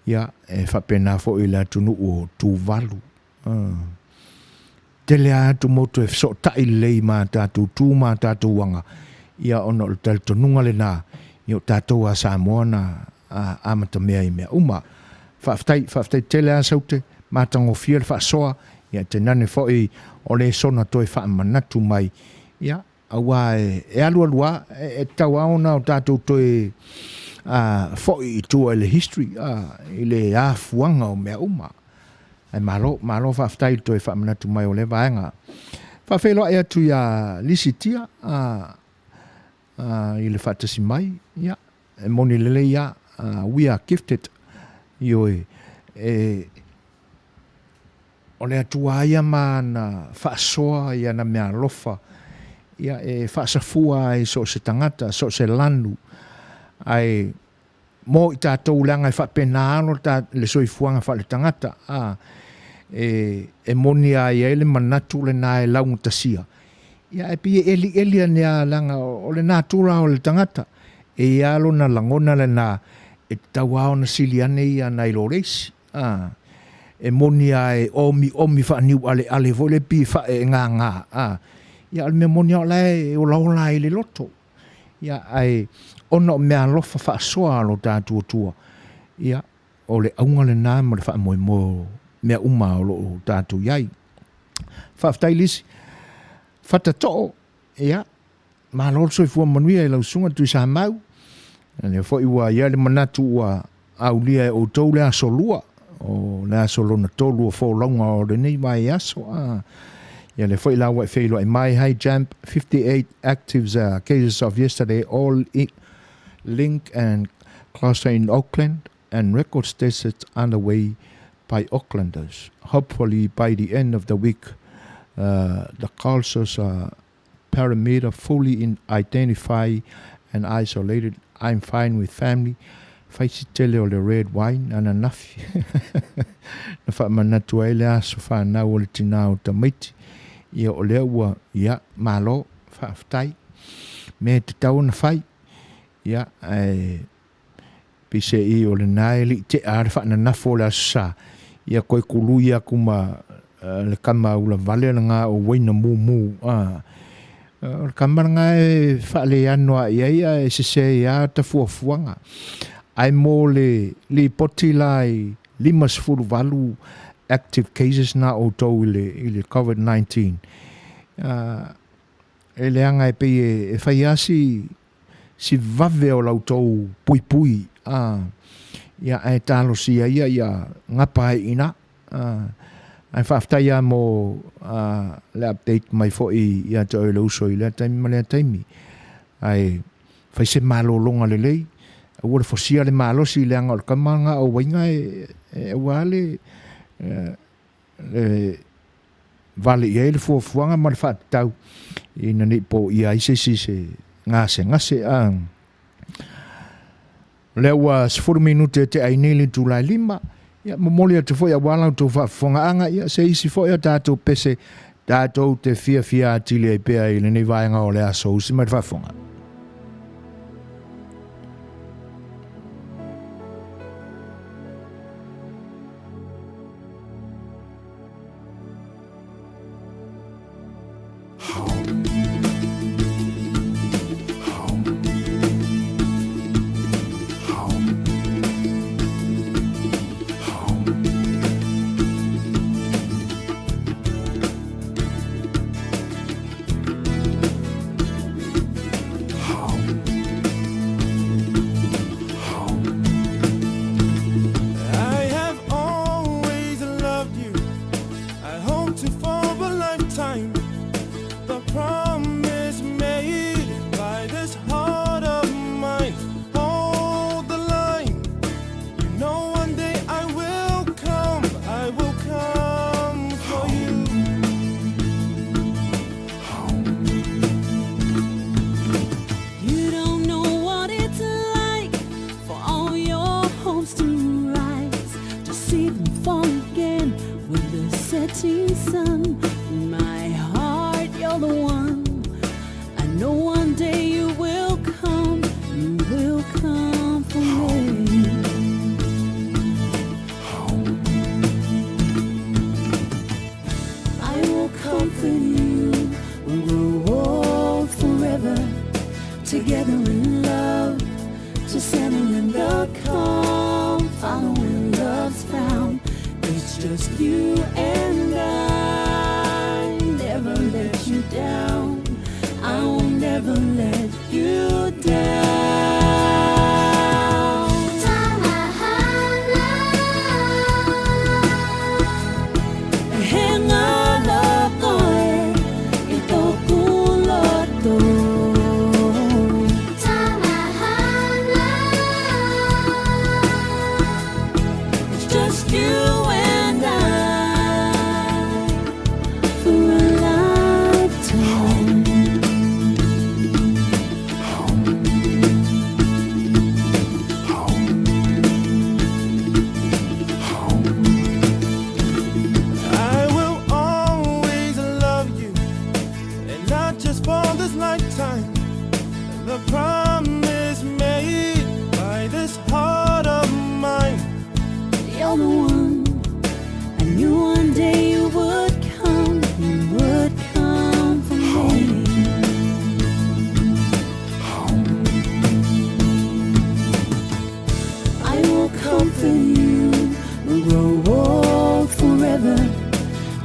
Ia, e whapena fo i le atu nuu o tūwalu. Te lea atu motu e so tai lei ma tātou tūma, tātou wanga, ia ona o tali tonunga le nā, i o tātou a Samoa na amata mea I mea uma. Whaftai te lea saute, mātango fia le whaasoa, ia te nane fo I o le sona toi whaamanatu mai, ia, awa e alua, e tau aona o tātou toi fo I tua le history, I le āfuanga o mea uma. Ai malo whaftai toi whaamanatu mai o le vaenga. Whawhelo e atu ia lisitia, I le whatasi mai, ia, e moni lele ia, we are gifted, ioe, o le atua ia ma na whaasoa ia na mea lofa, ia e whaasafua e so se tangata, so se lanu, ai mo I tātou langa I whapena alo le soifuanga wha le tangata, e moni a ia ele manatu le nā e laungu tasia. Ia e pia eli nea langa o le nātura o le tangata, e alo na langona le nā e tauao na siliane ia na ilo reisi. E moni a e omi whaaniu ale vo le pi wha e ngā. Ia ale me moni a lai o laula I le loto. Ia ai ona o mea lofa whaasoa alo tātua tua. Ia o le aunga le nā ma le wha mo mea uma o lo tātua iai. Whaftai lisi. Fata to'o, ia, ma lor soi fua manuia I lau sunga tui sa mau. Ne fo iwa ia le manatu ua aulia e o tau le aso lua, o le aso lona tolu o fo launga o le nei mai aso. Ia le fo ilawa e whilo e mai high jump, 58 active cases of yesterday, all linked and cluster in Auckland, and record tests underway by Aucklanders. Hopefully by the end of the week, the cultures parameter fully identified and isolated. I'm fine with family. Faisi tele o le red wine ana nafi. Na wha manatu ai le aso whanau o le tina o tamaiti. Ia o lea ua, ia, malo, whaaftai. Me te tau na whai. Ia, pise I o le nai li te are wha na nafo le aso sa. Ia koe kulu ia kuma le kama ula vale nga o waina mu le kama nga e whaale anua ia e se ia ta fuafuanga ai mo le poti lai 5 active cases na o tau I le COVID-19 e le anga e pe e whaiasi si vave o lau tau pui ia e talo si ia ngapa ina ai whaftai ia mo le update mai fo ia te oe lauso I lea taimi ma lea taimi. Ai whaise malo longa le lei. A ua le fosia le malo si le anga o le kamanga o wainga e wale vale ia le fuafuanga ma le whaatau. I nani po ia ise si se ngase le ua 10 minute te ainili tu lai 5. Ia momoli atu foi a wala tu whafonga anga ia se isi foi a tātou pese tātou te fia atili ai pea I le nei vaenga o le aso usi mai whafonga. clouds to rise, to see them fall again with the setting sun. My heart, you're the one. I know one day you will come for me. I will comfort you, we'll grow old forever, together in love, to settle in the calm, following love's found. It's just you and I, never let you down. I will never let you down.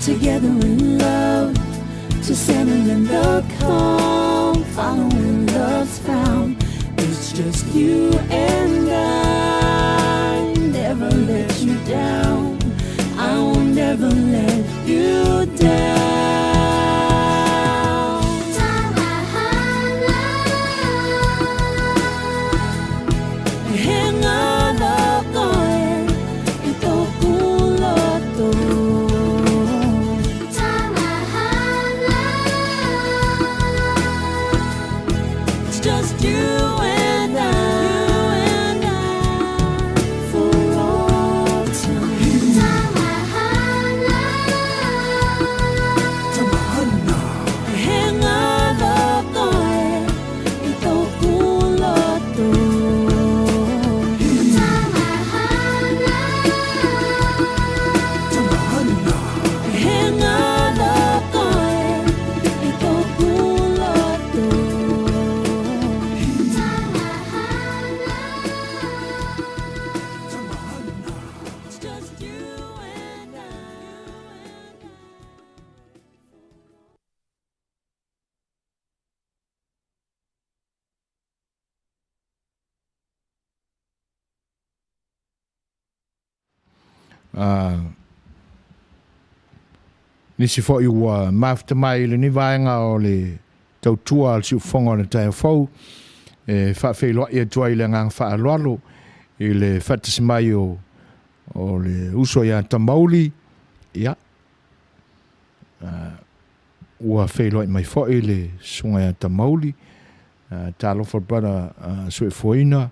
Together in love, to settle in the calm, following love's found. It's just you and I, never let you down. I will never let you down. Nisi fo i ua mafta mai le ni vaenga o le tautua al si ufonga o le tae fau. Fa whailoa i atua i le ngang wha aloalo i le whatasi mai o le uso i a tamauli. Ia. Ua whailoa i mai fo i le sunga i a tamauli. Talo for brother soi fuina.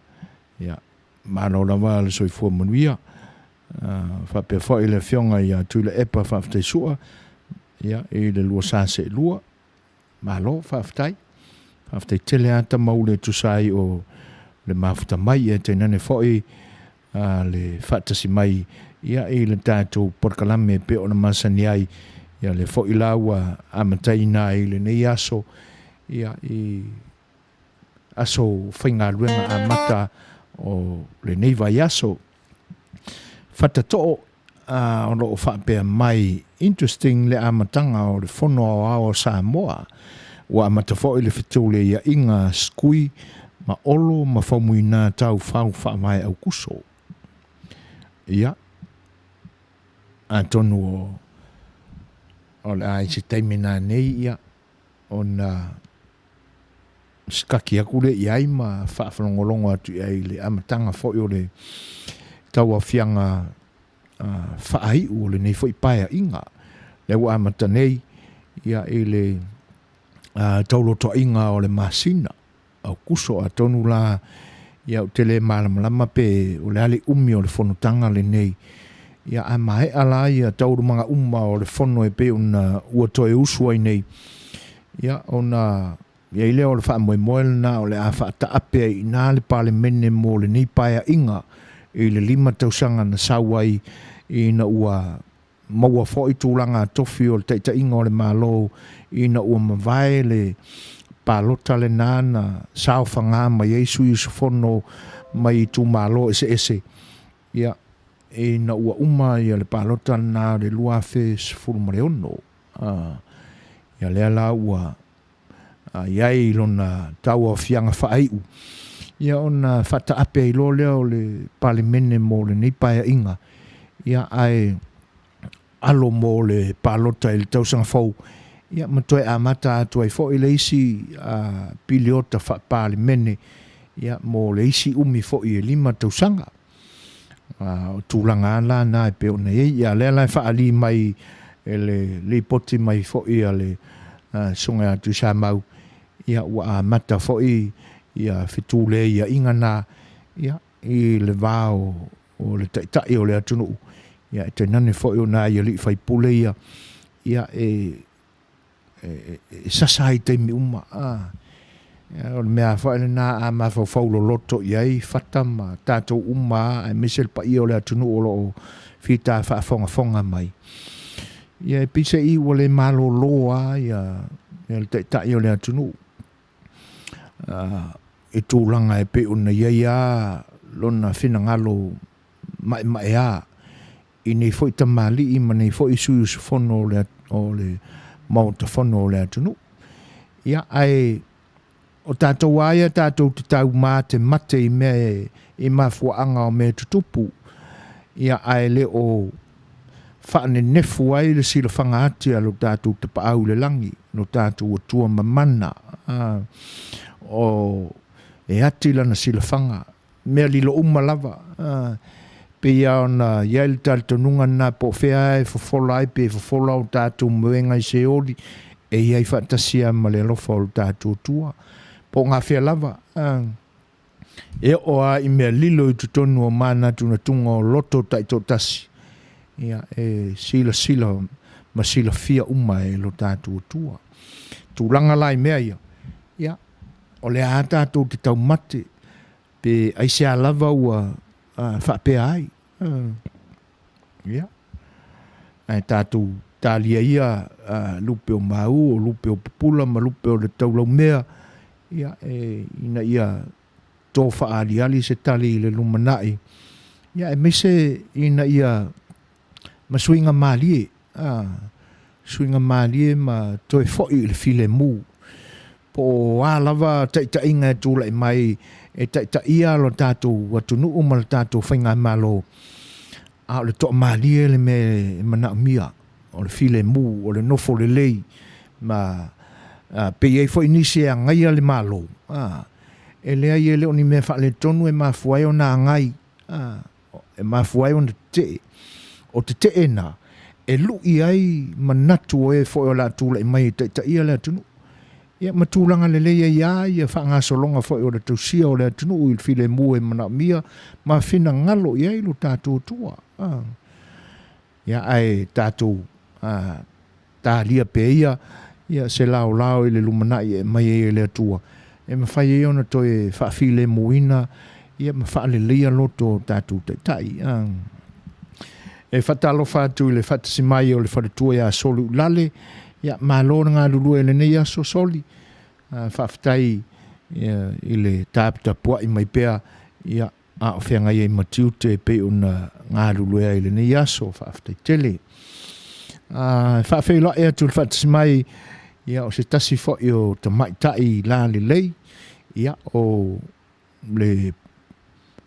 Ia. Mano la wa le soi fu manuia. Fa pe fo i le fionga i a tu le epa fa ftai sua. Ia, e le lua sase lua. Malo, whaftai. Whaftai tele ata maule tu sai o le mafuta mai e te nane foi le whatasi mai. Ia e le tātou porkalame pe o na masani ai. Ia le foi laua amatai na i le nei aso. Ia e aso whainga ruenga a mata o le nei vai aso. Whatatoa o loo whapea mai interesting le amatanga o le whono o Samoa. Wa amatafo i le whitule ia inga skui ma olo ma whamuina tau whau mai au kuso. Ia. Antonu o le ai se taimina nei ia o na skaki aku le iai ma whawhanongolongo atu iai le amatanga fo i o le tau a fianga whaai u le nei fo i paia inga. Le wa amata nei ia e le taulo to inga o le masina au kuso a tonu la ia o te le malamalama pe o le ale umi o le fonotanga le nei. Ia a mai ala ia tauru manga o le fono e pe una ua toe usua i nei. Ia ona ia ile o le wha moe na o le a wha ta ape i nā le pale mene mo le nei paia inga i le 5 tausanga na sawai i na ua maua fo i tūlanga tofi o le teita inga o le malo i na ua mawai le palota le nana sao whanga mai Yesu i sufono mai tu malo ese. Ia e na ua ia le palota na le lua fe sifuru mareono. Ia lea la ua iai lona tau o fianga whaaiu. Ia ona whata ape i lo lea o le pale mene mo le neipaia inga. Ia ai alo mo le palota i le tausanga fau. Ia matoe a mata atu ai fo i le isi piliota wha pale mene. Ia mo le isi umi fo i 5 tausanga. O tūlanga la na e pe ona ia lea lai whaali mai e le poti mai fo i a le sunga atu sa mau. Ia ua mata fo i ia fitule ia ingana ia i le vao o le taitai o le atunu. Ia te nane fo i o na ia li fai pule ia sasai te mi uma. O le mea fo i na a ma fo faulo loto iai fata ma tatou uma a misel pa i o le atunu o lo fita fa fonga mai. Ia pisa i o le malo loa ia le taitai o le atunu. E tūlanga e pe una ia lona whina ngalo mai a i nei fo i tamali i ma nei fo i sui fono o le mauta fono o le atunu. Ia ai o tātou aia tātou te tau mā te mate i mea i mafuanga o mea tutupu. Ia ai le o whaane nefu ai le sila whangaati alo tātou te paau le langi no tātou o tua mamana. O e ati lana sila whanga mea lilo umalava pe ia ona iail taltonunga na po whea e fofola ai pe fofola o tātou muenga i se ori e iai whatasia ma le lofa o tātou tua po ngā whea lava e oa i mea lilo i tutonu o mana tuna tunga o loto taito tasi ia e sila ma sila fia uma e lo tātou tua tūlanga lai mea ia o le a tātou te tau mate pe aise a lava ua whapea ai. Ia. Ai tātou tālia ia lupe o mau o lupe o pupula ma lupe o le taulau mea. Ia ina ia tō whaaliali se tali le lumanai. Ia e mese ina ia ma suinga mālie. Suinga mālie ma toi foi le file mu. Po lava taita inga e tūla i mai e taita ia lo tātou watunu uma le tātou whainga malo a le toa maalie le me mana mia o le file mu o le nofo le lei ma pe iei fo inisi a ngai le malo e lea i le oni me wha le tonu e mafuai o na ngai e mafuai o na te o te ena e lui ai manatu o e fo o la tūla i mai taita ia le atunu. Ia matulanga le leia ia whanga solonga fo o le tausia o le atunu i file mu e mana mia ma whina ngalo ia i lo tātou tua. Ia ai tātou tā lia pe ia se lao i le lumanai e mai e le atua. E ma whai e ona toi whaafile muina ia ma whaale lia loto tātou taitai. E whatalo whātu i le whatasimai o le whatatua ia solu lale ia malona ngā lulu e le nei aso soli. Whaftai i le tāpitapua i mai pēr ia a o whenga i matiute pe una ngā lulu e le nei aso whaftai tele. Whawhai la ea tu le whatasimai ia o se tasi fo i o ta maitai la le lei ia o le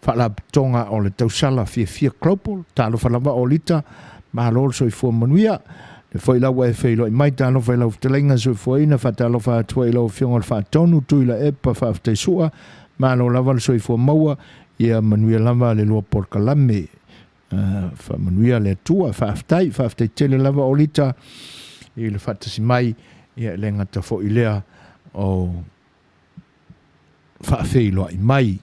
whalapitonga o le tausala fia klopol tālo whalama o lita mahalol so i fua manuia. Foi la wa foi lo mai tano foi la telenga so foi na fatalo fa toi lo fiong fa tonu tu la epa fa te sua ma lo la val so i fo maua ia manuia lava le lo por kalame fa manuia le tua fa tai tele lava olita i le fatasi mai ia lenga ta fo ilea o fa fei lo mai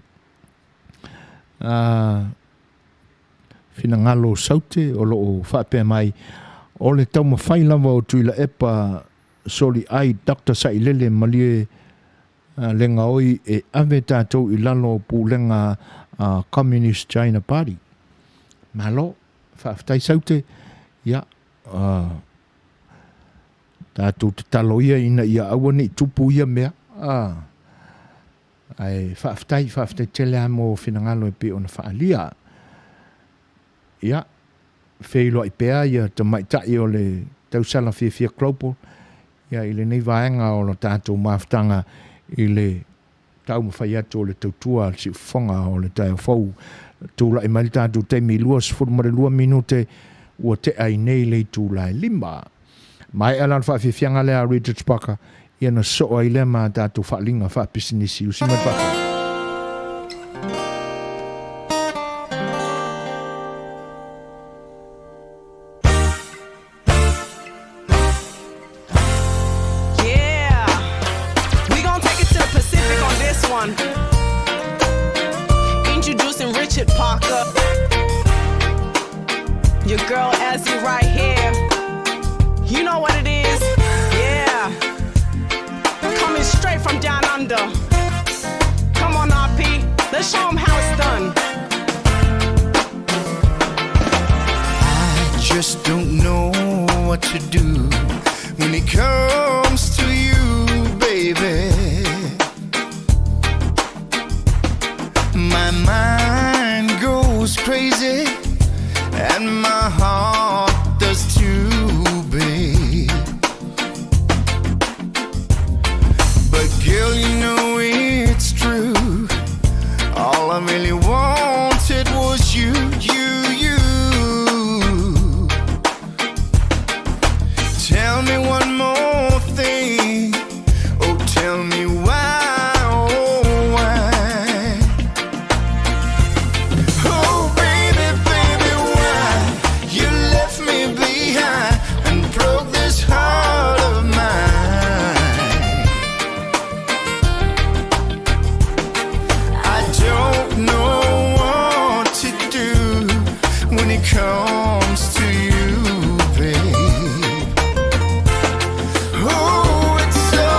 fina ngalo saute o lo whape mai o le tau mawhai lava o tuila epa soli ai Dr. Sailele malie lenga oi e ave tātou I lalo pu lenga Communist China Party. Malo, whaaftai saute, ia, tātou te talo ia ina ia awane tupu ia mea. Ai whaaftai tele amo whinangalo e pe ona whaalia. Ia, wheilo I pea ia ta maitai o le tausala whiawhia Global. Ia, I le nei vaenga o lo tātou maftanga I le tau mawhai atu o le tautua si whonga o le tai whau. Tūla I mai tātou te milua sifuru lua minute ua te ai nei le tūla I lima. Mai alan whawhiwhianga lea Richard Spaka ia na soa I lea maa tātou whaalinga whapisinisi usimai paka. Introducing Richard Parker. Your girl Azzy right here. You know what it is? Yeah. Coming straight from down under. Come on, RP. Let's show them how it's done. I just don't know what to do when it comes to you, baby. My mind goes crazy and my heart does too, babe. But girl, you know it's true. All I really wanted was you. Tell me one more thing. Oh, tell me why. Comes to you, babe. Oh, it's so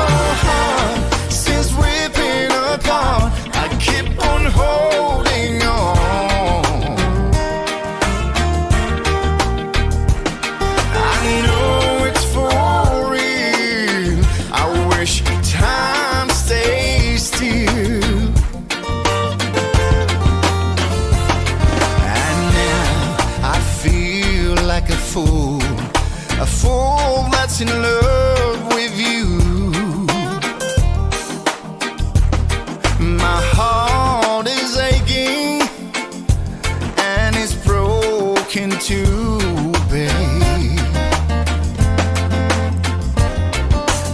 hard since we've been apart. I keep on holding on. I know it's for real. I wish time stays still. Like a fool that's in love with you. My heart is aching and it's broken too, babe.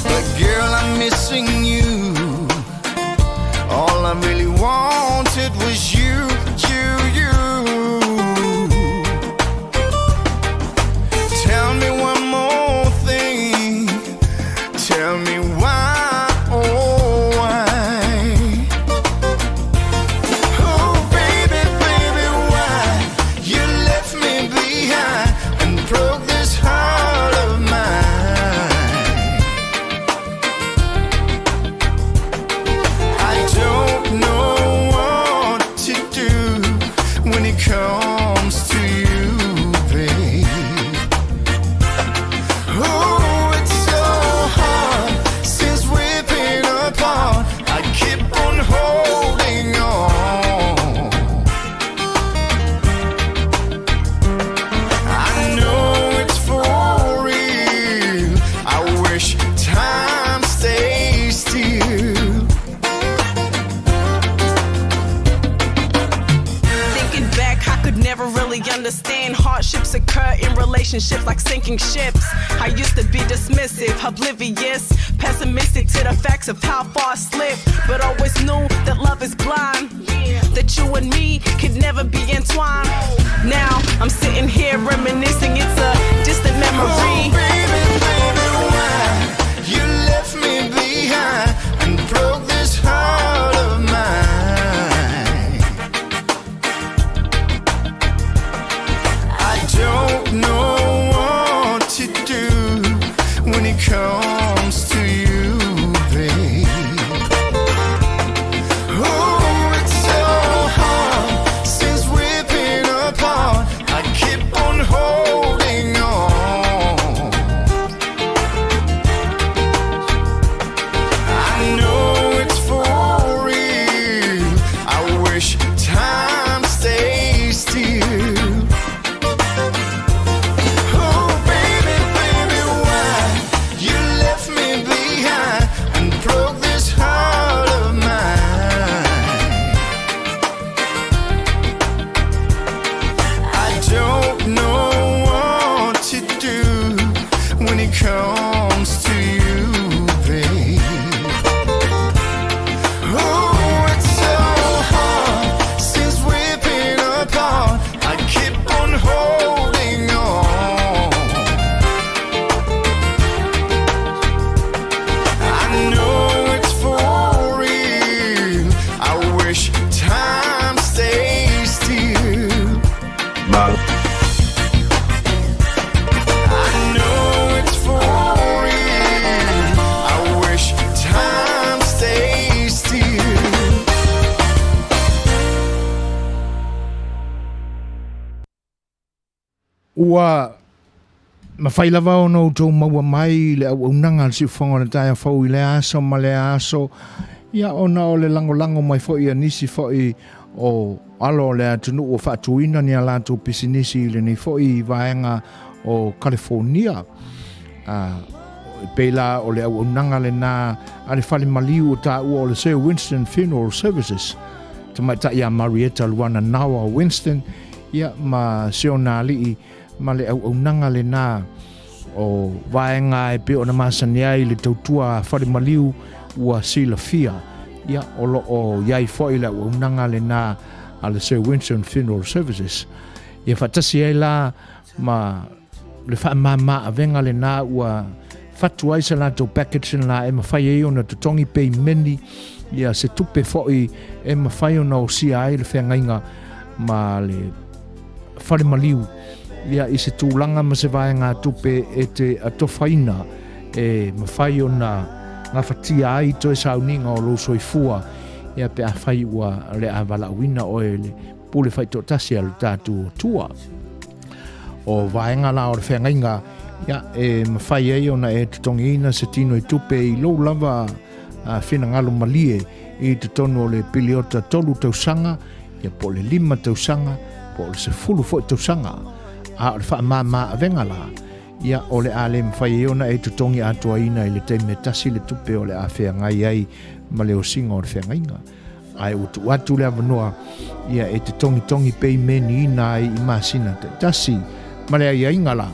But girl, I'm missing you. All I really wanted was you. Tell me one more thing. Tell me why, oh why? Oh baby, baby, why you left me behind and broke this heart of mine? I don't know what to do when it comes to you, babe. Oh, it's so hard since we've been apart. I keep on holding on. I know it's for real. I wish time stays still. Thinking back, I could never really understand hardships occur in relationships like sinking ships. I used to be dismissive, oblivious, pessimistic to the facts of how far I slipped, but always knew that love is blind, that you and me could never be entwined. Now I'm sitting here reminiscing, it's a distant memory. Oh, baby, baby, why you left me behind and broke this heart of mine? ua mawhai lava o no tau maua mai le au nanga le siufonga le taia fau i le aso ma le aso ia ona o le lango mai fo ia nisi fo i o alo le atunu o whaatuina ni ala tu pisinisi le ni fo i vaenga o California peila o le au nanga le na ale fale maliu o ta o le Sir Winston Funeral Services tamai ta ia Marietta Luana Nawa Winston ia ma siona li ma le au nanga le na o vaenga e pe ona masania i le tautua fale maliu ua sila fia ia o iai foi le au nanga le na ale Sir Winston Funeral Services ia fatasi ai la ma le fa mama avenga le na ua fatu ai sa lato package la e mawhai e ona tutongi pei meni ia se tupe foi e mawhai ona o sia ai le whengainga ma le whare maliu ia i se tūlanga ma se vaenga tupe e te atowhaina e mawhai ona ngā whatia ai to e sauninga o lo soifua ia pe a whai ua le a wala wina o e le pule whai tōtasi alu tātu tua o vaenga la o le whengainga ia e mawhai ei ona e tutongi ina se tino i tupe i lo lava whina ngalo malie i te tono o le piliota tolu tausanga ia po le 5 tausanga po le se fulu fo tausanga a o le wha mama avenga la ia o le ale mawhai ona e tutongi atua ina i le teime tasi le tupe o le a whengai ai ma le o singa o le whengainga ai utu atu le avanua ia e te tongi pei meni ina i masina te tasi ma le ai ingala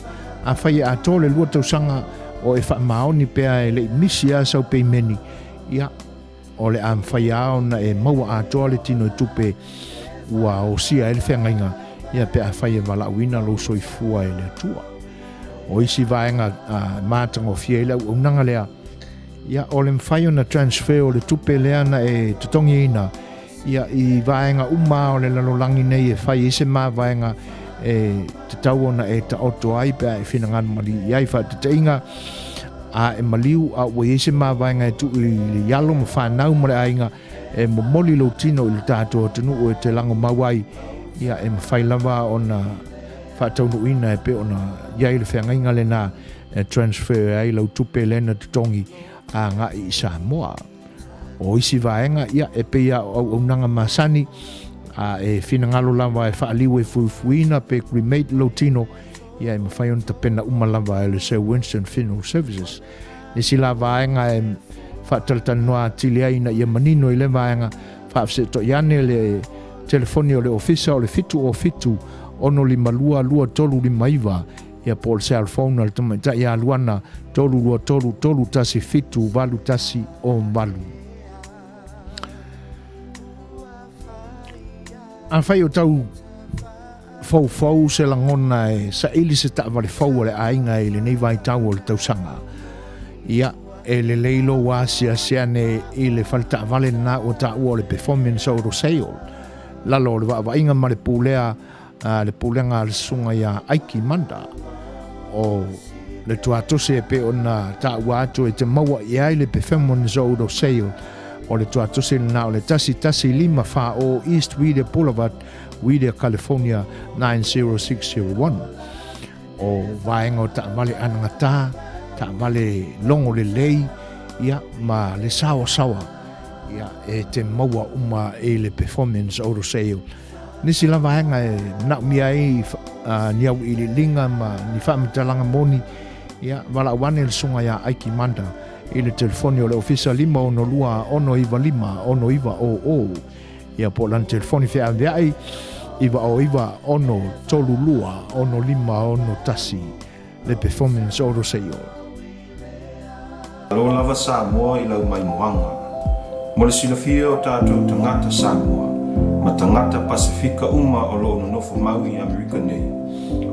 a whai a tō le lua tausanga o e wha maoni pea e le misi a sau pei meni ia o le a mwhai a ona e maua a tō le tino i tupe ua o sia e le whengainga ia pea whai e wala wina lo soifua e le tua o isi vaenga mātanga o fia ila unanga lea ia o le mwhai ona transfer o le tupe lea na e tutongi ina ia i vaenga o le lalolangi nei e whai ise mā vaenga e te tau ona e ta oto ai pea e whinanganu mali iai wha te inga a e maliu a ua ise mā vaenga e tu i le yalo ma whanau ma le ainga e mo moli lo tino i le tātua tunu o e te lango mawai ia e mawhai lava ona whātaunu ina e pe ona iai le whengainga le nā e transfer ai lau tupe lena tutongi a ngā i Samoa o isi vaenga ia e pe ia au nanga masani a e whinangalo lava e whaaliu e fuifuina pe cremate lo tino ia e mawhai on ta pena umalava e le Sir Winston Funeral Services nisi la vaenga e whaatalatanoa tili aina ia manino i le vaenga whaafse to iane le telefoni o le ofisa o le fitu o fitu ono lima lua tolu lima iwa ia po le cell phone al tama ta ia luana tolu tasi fitu valu tasi o valu a whai o tau fau se langona e sa ili se ta vale fau le ainga i le nei vai tau o le tausanga ia e le leilo wa sia ne i le falta vale na o ta o le performance o sale lalo le va inga ma le pulea le pulenga le sunga ia Aiki Manda o le tuatose pe ona ta watu e te maua ia le performance o sale o le tuatose na o le tasi lima fa o East Whittier Boulevard Whittier, California 90601 o vaenga o ta vale anangata ta vale longo le lei ia ma le sawa ia e te maua uma e le performance o sale nisi la vaenga e na mia e niau i le linga ma ni whaamitalanga moni ia wala wane le sunga ia Aiki Manda i le telefoni o le ofisa 512-105-105 ia po lan telefoni whea veai iwa o iwa ono tolu lua ono lima ono tasi le performance o sale Alo lava Samoa i lau mai moanga mo le silafia o tātou tangata Samoa ma tangata Pasifika uma o lo nofo maui Amerika nei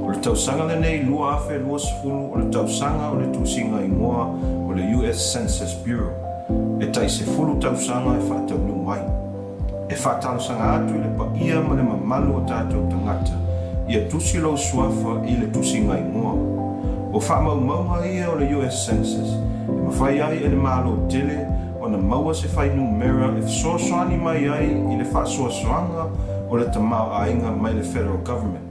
o le tausanga le nei lua afe lua sefulu o le tausanga o le tusinga i moa o le US Census Bureau e tai se fulu tausanga e whātaunu mai e whātausanga atu i le pa ia ma le mamalu o tātou tangata ia tusi lau suafa i le tusinga i moa o whamau maunga ia o le US Census e mawhai ai e le malo tele o na maua se whai numera e soasoani mai ai i le whaasoasoanga o le tamau ainga mai le federal government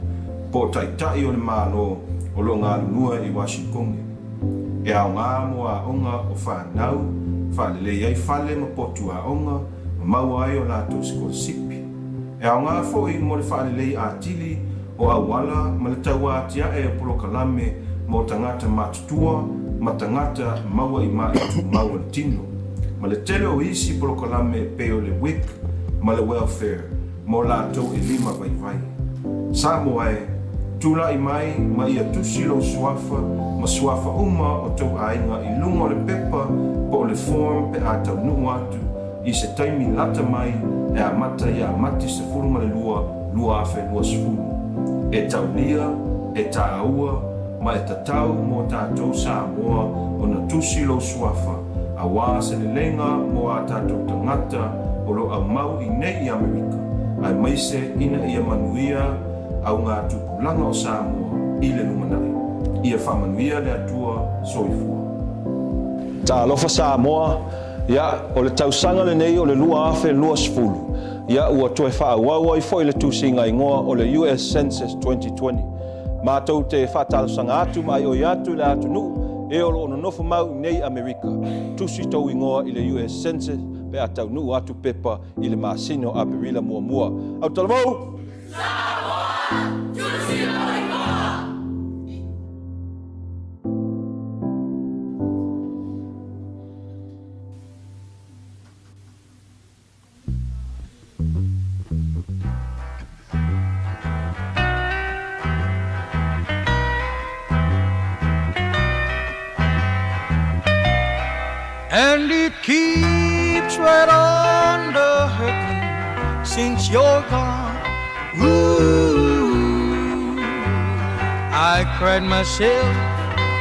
po tai o le malo o lo ngā lunua i Washington. E au ngā mua onga o whanau, whalele ai whale ma potu a onga, ma mau ai o lātou skola sipi. E au ngā fōi mo le whalele a tili o awala ma le taua atia e polo kalame mo tangata matutua, ma tangata maua i mai tu maua le tino. Ma le tele o isi polo kalame peo le WIC, ma le welfare, mo lātou e 5 vai. Sa mo ai, tula i mai ma ia tusi lo suafa, ma suafa uma o tau ainga i lunga le pepa po le form pe a tau nuu atu i se taimi lata mai e a mata i a mati se furu ma le lua afe lua sefulu. E tau lia, e ta aua, ma e tatau mo tātou Samoa o na tusi lo suafa, a wā se le lenga mo a tātou tangata o lo au mau i nei i Amerika, ai maise ina ia manuia au ngā tupulanga o Samoa i le lumanai. Ia whamanuia le atua soifua. Ta alofa Samoa, ia o le tausanga le nei o le lua afe lua sefulu. Ia ua toe whaauau ai foi le tūsinga ingoa o le US Census 2020. Mātou te whātalusanga atu mai o atu le atu nuu e o lo nofo mau nei Amerika. Tusi tau ingoa i le US Census pe a tau nuu atu pepa i le masino a berila mua. Au talamau! And it keeps right on the hurting since you're gone. Ooh, I cried myself.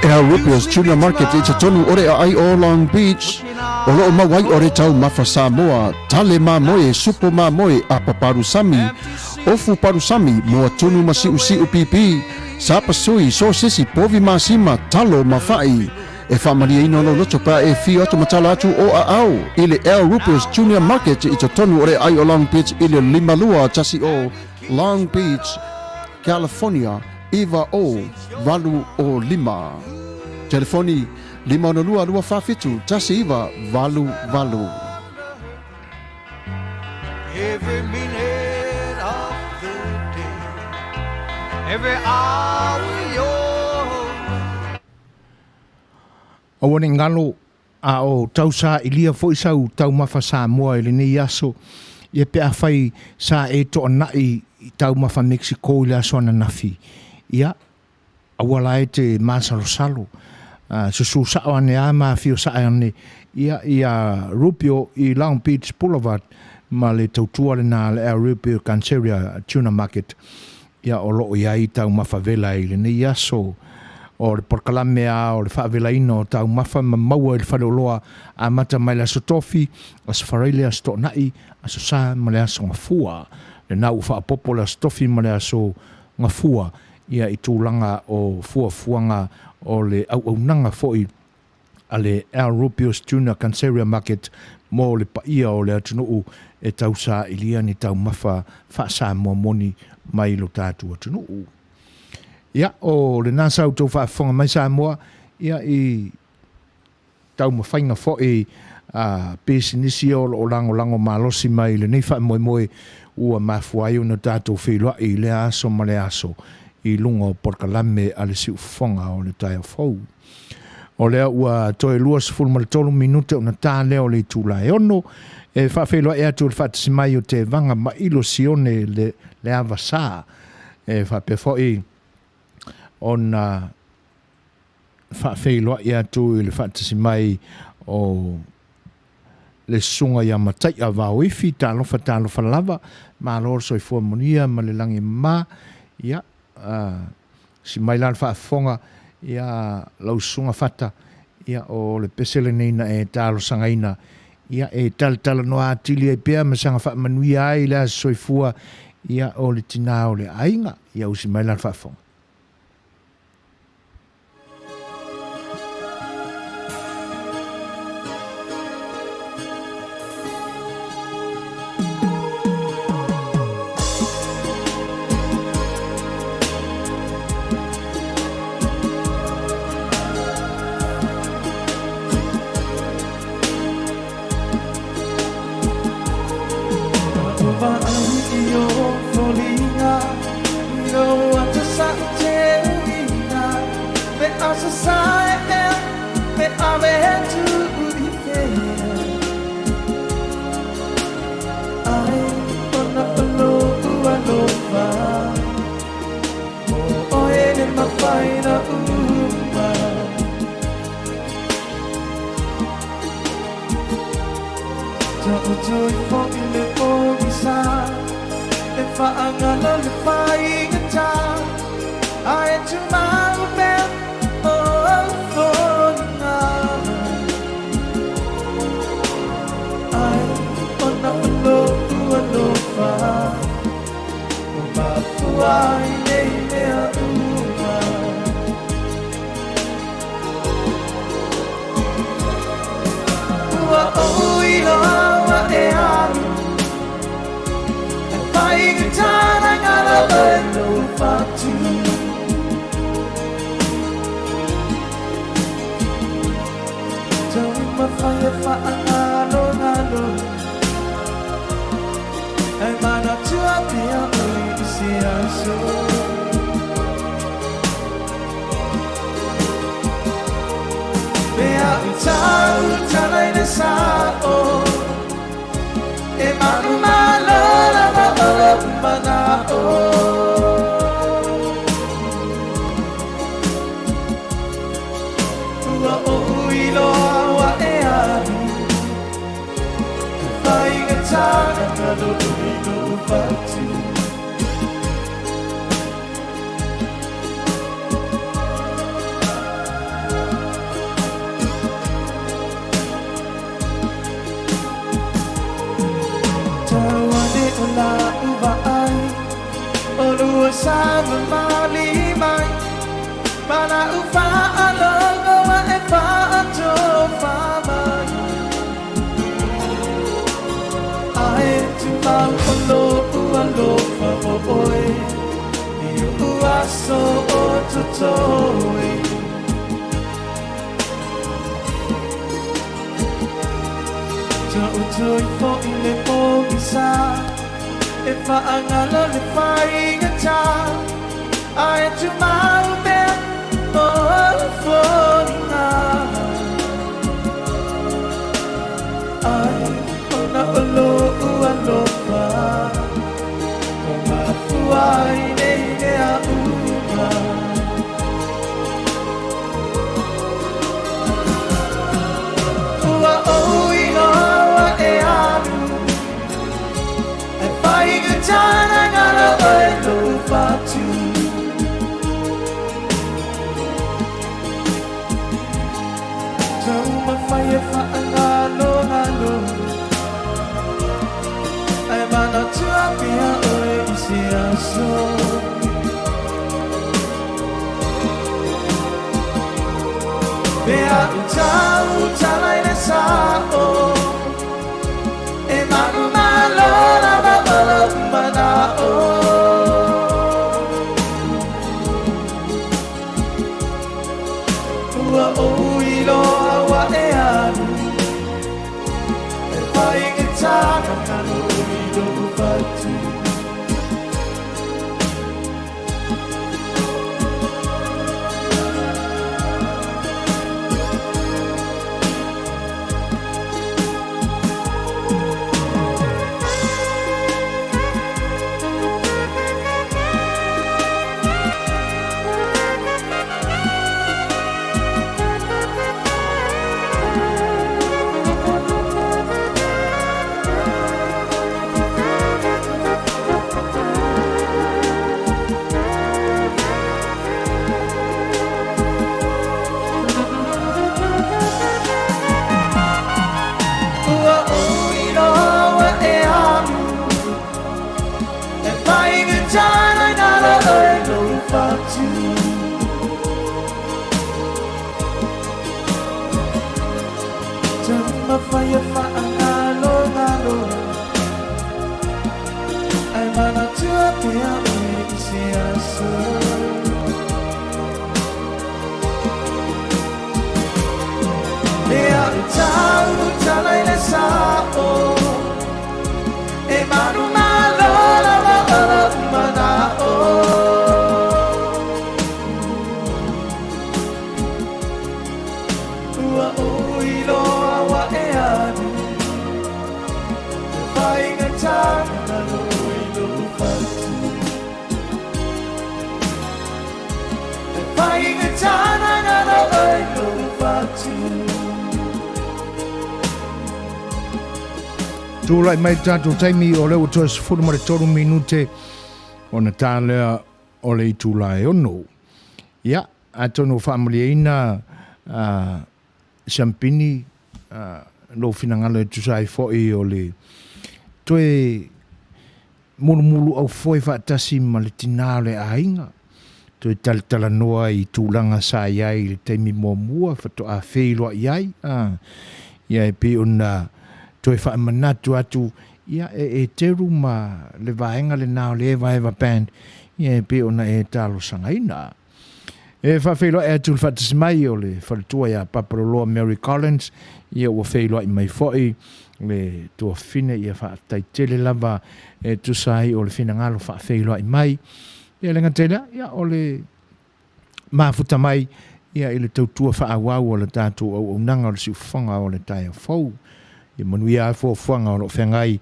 El Rupios Junior Market i te tonu ore ai o Long Beach. O loo mawai ore tau mafa Samoa, tale mamoe, supo mamoe a paparusami, ofu parusami, moa tunu masi usi pipi, sapasui, so sisi, povi masima, talo mafai. E whamaria ino lo loto pa e fi atu matala atu o a au. Ile El Rupios Junior Market i te tonu ore ai o Long Beach ile limalua tasi o Long Beach, California, Iva o valu o lima. Telefoni 502 tasi Iva valu. Every minute of the day, every hour you're. O wane ngalo a o tau sa ilia fo isau tau mafa Samoa ili ni yaso ia pe a fai sa e to anai tau mafa Mexico ili aso ana nafi ia awala e te masalo salo susu sao ane a ma fio sa ane ia Rupio i Long Beach Boulevard ma le tautua le na le Rupio Canceria Tuna Market ia o loo ia i tau mafa vela ili ni yaso o le porkalame a o le whaavelaino o tau mafa maua i le whareoloa a mata mai le aso tofi, aso whareile aso to nai, aso sa ma le aso ngafua. Le nau whaapopo le aso tofi ma le aso ngafua ia i tūlanga o fuafuanga o le au-aunanga foi a le El Rupios Junior Canceria Market mo le paia o le atunuu e tau sa ilia ni tau mafa whaasa mua moni mai lo tātu atunuu. Ia, o le nasa au tau whaafonga mai Samoa, ia i tau mawhainga fo e pēsi nisi o lango malosi mai le nei wha moe ua mafuai o na tātou wheilua i le aso ma le aso i lunga o porkalame a le siu whonga o le tai o fau. O lea ua toe luas fulma le tolu minute o na tā leo le tūla e ono e wha wheilua e atu le whatasi mai o te vanga ma ilo sione le awa sā e wha pe fo e on whaafeiloa i atu i le whaatasi mai o le sunga ia matai a vau iwi, tālofa lava, ma lor soi fua monia, ma le langi ma, ia, si mai lan whaafonga, ia lau sunga whata, ia o le pesele neina e tālo sangaina, ia e tala noa atili e pia, ma sanga whaamanuia ai lea soi fua, ia o le tina o le ainga, ia o si mai lan whaafonga. society, me ave to the fair. I on up alova. Oh, in my final uma. Joy for in the Ogisa. If I'm gonna fight a time, I had to my bed. Oh, for now. I on up alova. Why name uma. Oh, you know what they are. And fighting the time, I gotta learn no far too. Don't my fire for another. I'm not too happy, I'm going to see us so. Bea utai na sao e manu malala mana o ua o ilo wa e ani vai gatana na do ilo fatu la uba ai olua sama malimai mana ufa alogo wa e fa ato fa mai ai tu mau alo fa oi you are so totoi Joy for in the Ogisa. If I'm gonna fight a time, I had to my bed. Oh, for now. I on up alova. Oh, my fuai ne uma. Oh, you know what they are. Fighting a time, I gotta learn no far too. Don't my fire for hello. I'm not too happy, I already see us so. Bea utai na sao e manu malala mana o ua o ilo wa e anu e pai ke taka kano ilo fatu Fire for angalo I'm not too happy, I'm going to see us so. Bea utai na sao e manu malala mana o Tūlai mai tātou taimi o leo tua sifuru mare toru minute o na tālea o le tūlai ono. Ia, atono whaamaliaina Champini lo finangalo e tusai foi o le toe mulu au foi whaatasi ma le tinale a inga. Toe talitala noa I tūlanga sa iai le taimi mua whato a wheiloa iai. Ia e pe ona toe whaamanatu atu ia e teru ma le vaenga le nao le Eva Band. Ia e pe ona e talo sangaina. E whawheiloa e atu le whaatasimai o le whalatua ia Paparoloa Mary Collins. Ia ua wheiloa I mai foi le tua fine ia whaataitele lava e tusai o le fina ngalo whawheiloa I mai. Ia lenga tela, ia o le mafuta mai, ia I le tautua whaawau o le tātou au nanga o le siufonga o le taia fau. Ia manuia a fuanga o le whengai,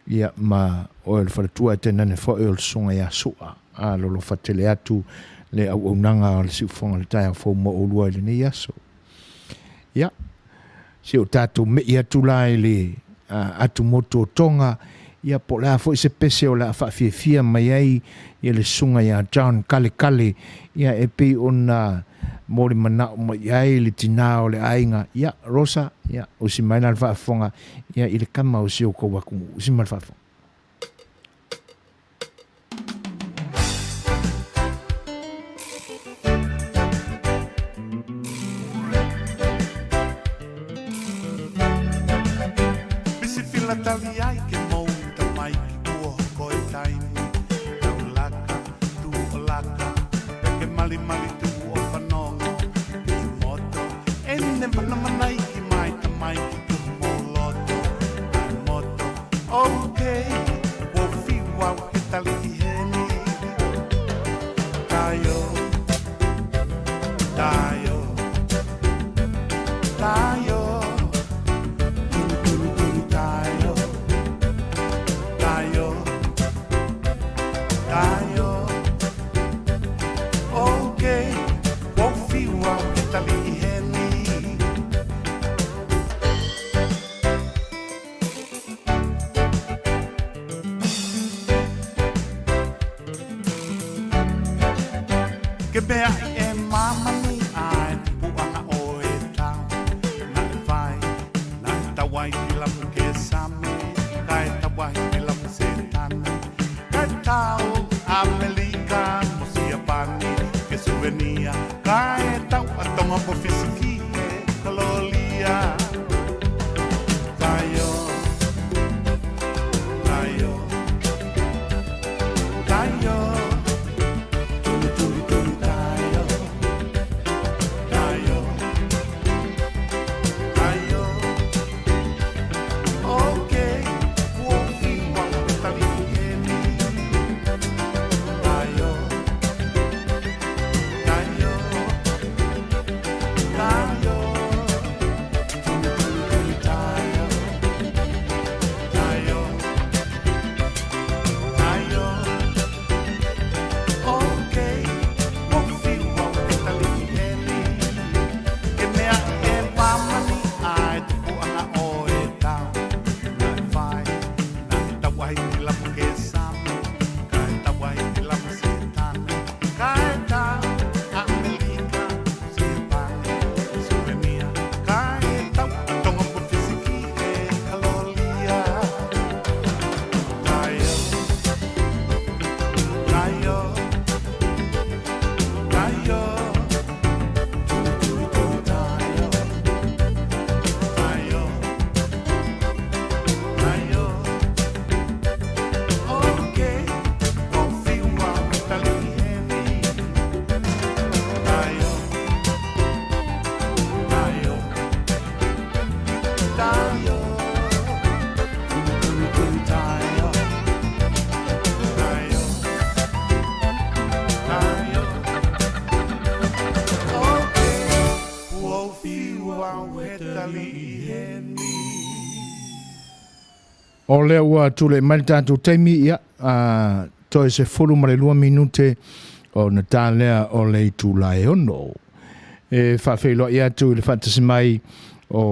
ia ma o le whalatua e tenane fo e o le songa ia sua. A lolo whatele atu le au nanga o le siufonga le taia fau mo o lua le ni aso. Ia, se o tātou me ia tulai le atu moto tonga, ia po la fo se pese o la fia mai ai ia le sunga ia John kale ia e pe ona mori mana mai ai le tina o le ainga ia Rosa ia o si mai na fa fonga ia I le kama o si o ko waku si mal fa fonga O lea ua tule mai tātou taimi ia toi se fulu mare 2 minute o na tālea o le tūlae ono. E whawhelo ia tu le whatasimai o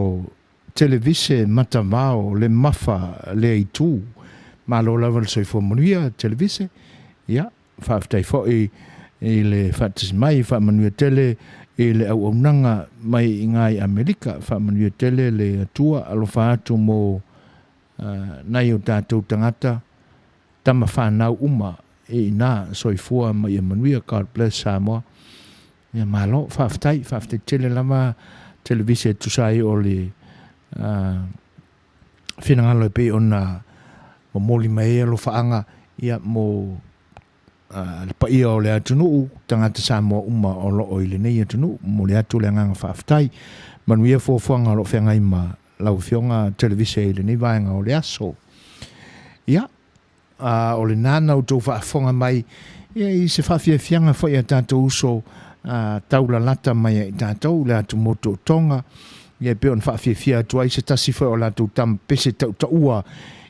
televise matamao le mafa le itu malo lava le soifua manuia televise ia whaaftai fo i le whaatismai whaamanuia tele i le auaunaga mai i ngai Amerika whaamanuia tele le atua alofa atu mo nai o tātou tangata tama whanau uma i nā soifua mai i manuia God bless Samoa ia malo whaaftai tele lama televise tusai o le whinangalo e pe ona mo moli mai alo whaanga ia mo le paia o le atunu tangata Samoa uma o loo i le nei atunu mo le atu le nganga whaaftai manuia fuafuanga lo whenga ima lau whionga televise i le nei vaenga o le aso ia o le nana o tau whaafonga mai ia i se whawhiawhianga fo ia tātou uso taula lata mai i tātou le atu moto tonga ia pe on whawhiawhia atu ai se tasi fo o latu tam pese tau taua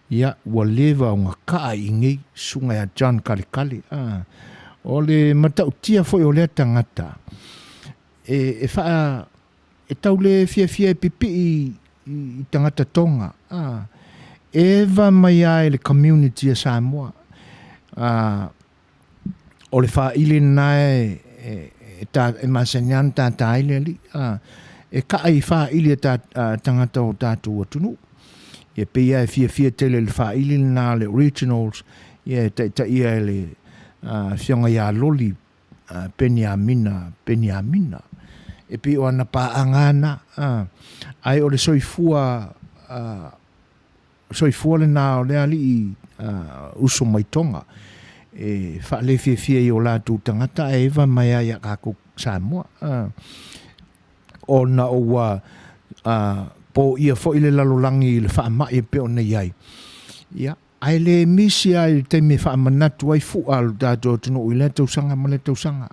ia ua lewa o ngā kaa i ngi sunga ya John Kalikali o le matau tia fo o lea tangata e wha e tau le fia pipi i tangata tonga eva mai ai le community a Samoa o le wha ili nae e masenyan tata ile li e kaa i wha ili tangata o tātou atunu ia peia e fia tele le wha ili nā le originals ia ta ia le whionga ia loli Peniamina e pe o ana pa angana ai o le soifua le nā o le ali uso mai tonga e wha le fia i o lātou tangata e eva mai ai a kako Samoa o na o wa po ia fo ile lalolangi le wha mai pe o nei ai ia ai le misi ai te me wha manatu ai fu alu tātou tunu i le tausanga ma le tausanga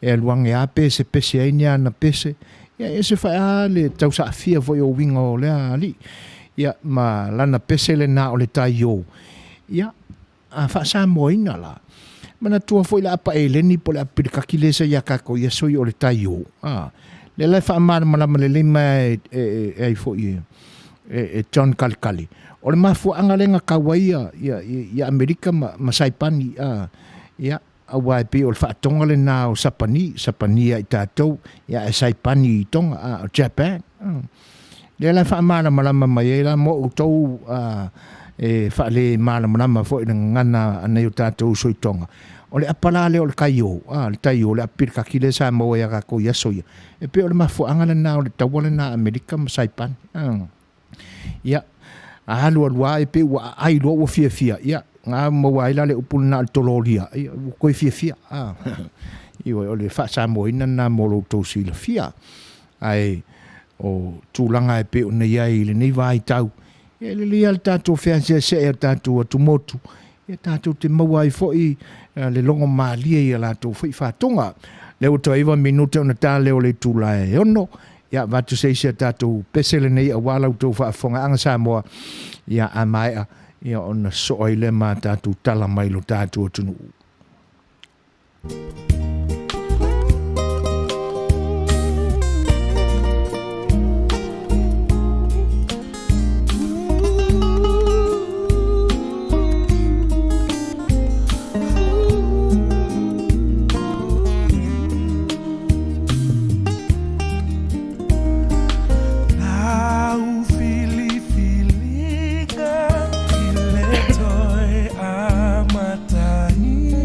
e aluange a pese ai nia na pese ia e se wha le tausa fia vo i o winga o le ali ia ma lana pese le na o le tai o ia a wha Samoina la mana tua fo i la apa e leni po le apirikaki le sa ia kako ia soi o le tai o le lai wha amara malama le lima e fo i John Kalikali o le mafu angalenga kawaia ia Amerika ma Saipani ia awa e pe o le whaatonga le nā o Sapani i tātou ia e Saipani i tonga o Japan le lai wha amara malama mai e la mo o tau e wha le mara malama fo i ngana anei o tātou so i tonga o le apala le o le kaio le taio le apirikaki le Samoa ia kako ia soia e pe o le mafuanga le nā o le taua le nā Amerika ma Saipani ia a halu alua e pe ua ai loa ua fia ia ngā maua ila le upulu nā le toloria ia koe fia iwa o le wha Samoina nā molo tausi la fia ai o tūlanga e pe o nei ai le nei vai tau ia le lia le tātou whea se e tātou atu motu ia tātou te maua i foi le longo maalia ia lātou foi whātonga le o taiwa minute o na tā leo le tūla e ono ia vatu seisia tātou pesele nei a walau tau whaafonga anga Samoa ia a maia ia ona soai le mā tātou tala mai lo tātou atunu Amatani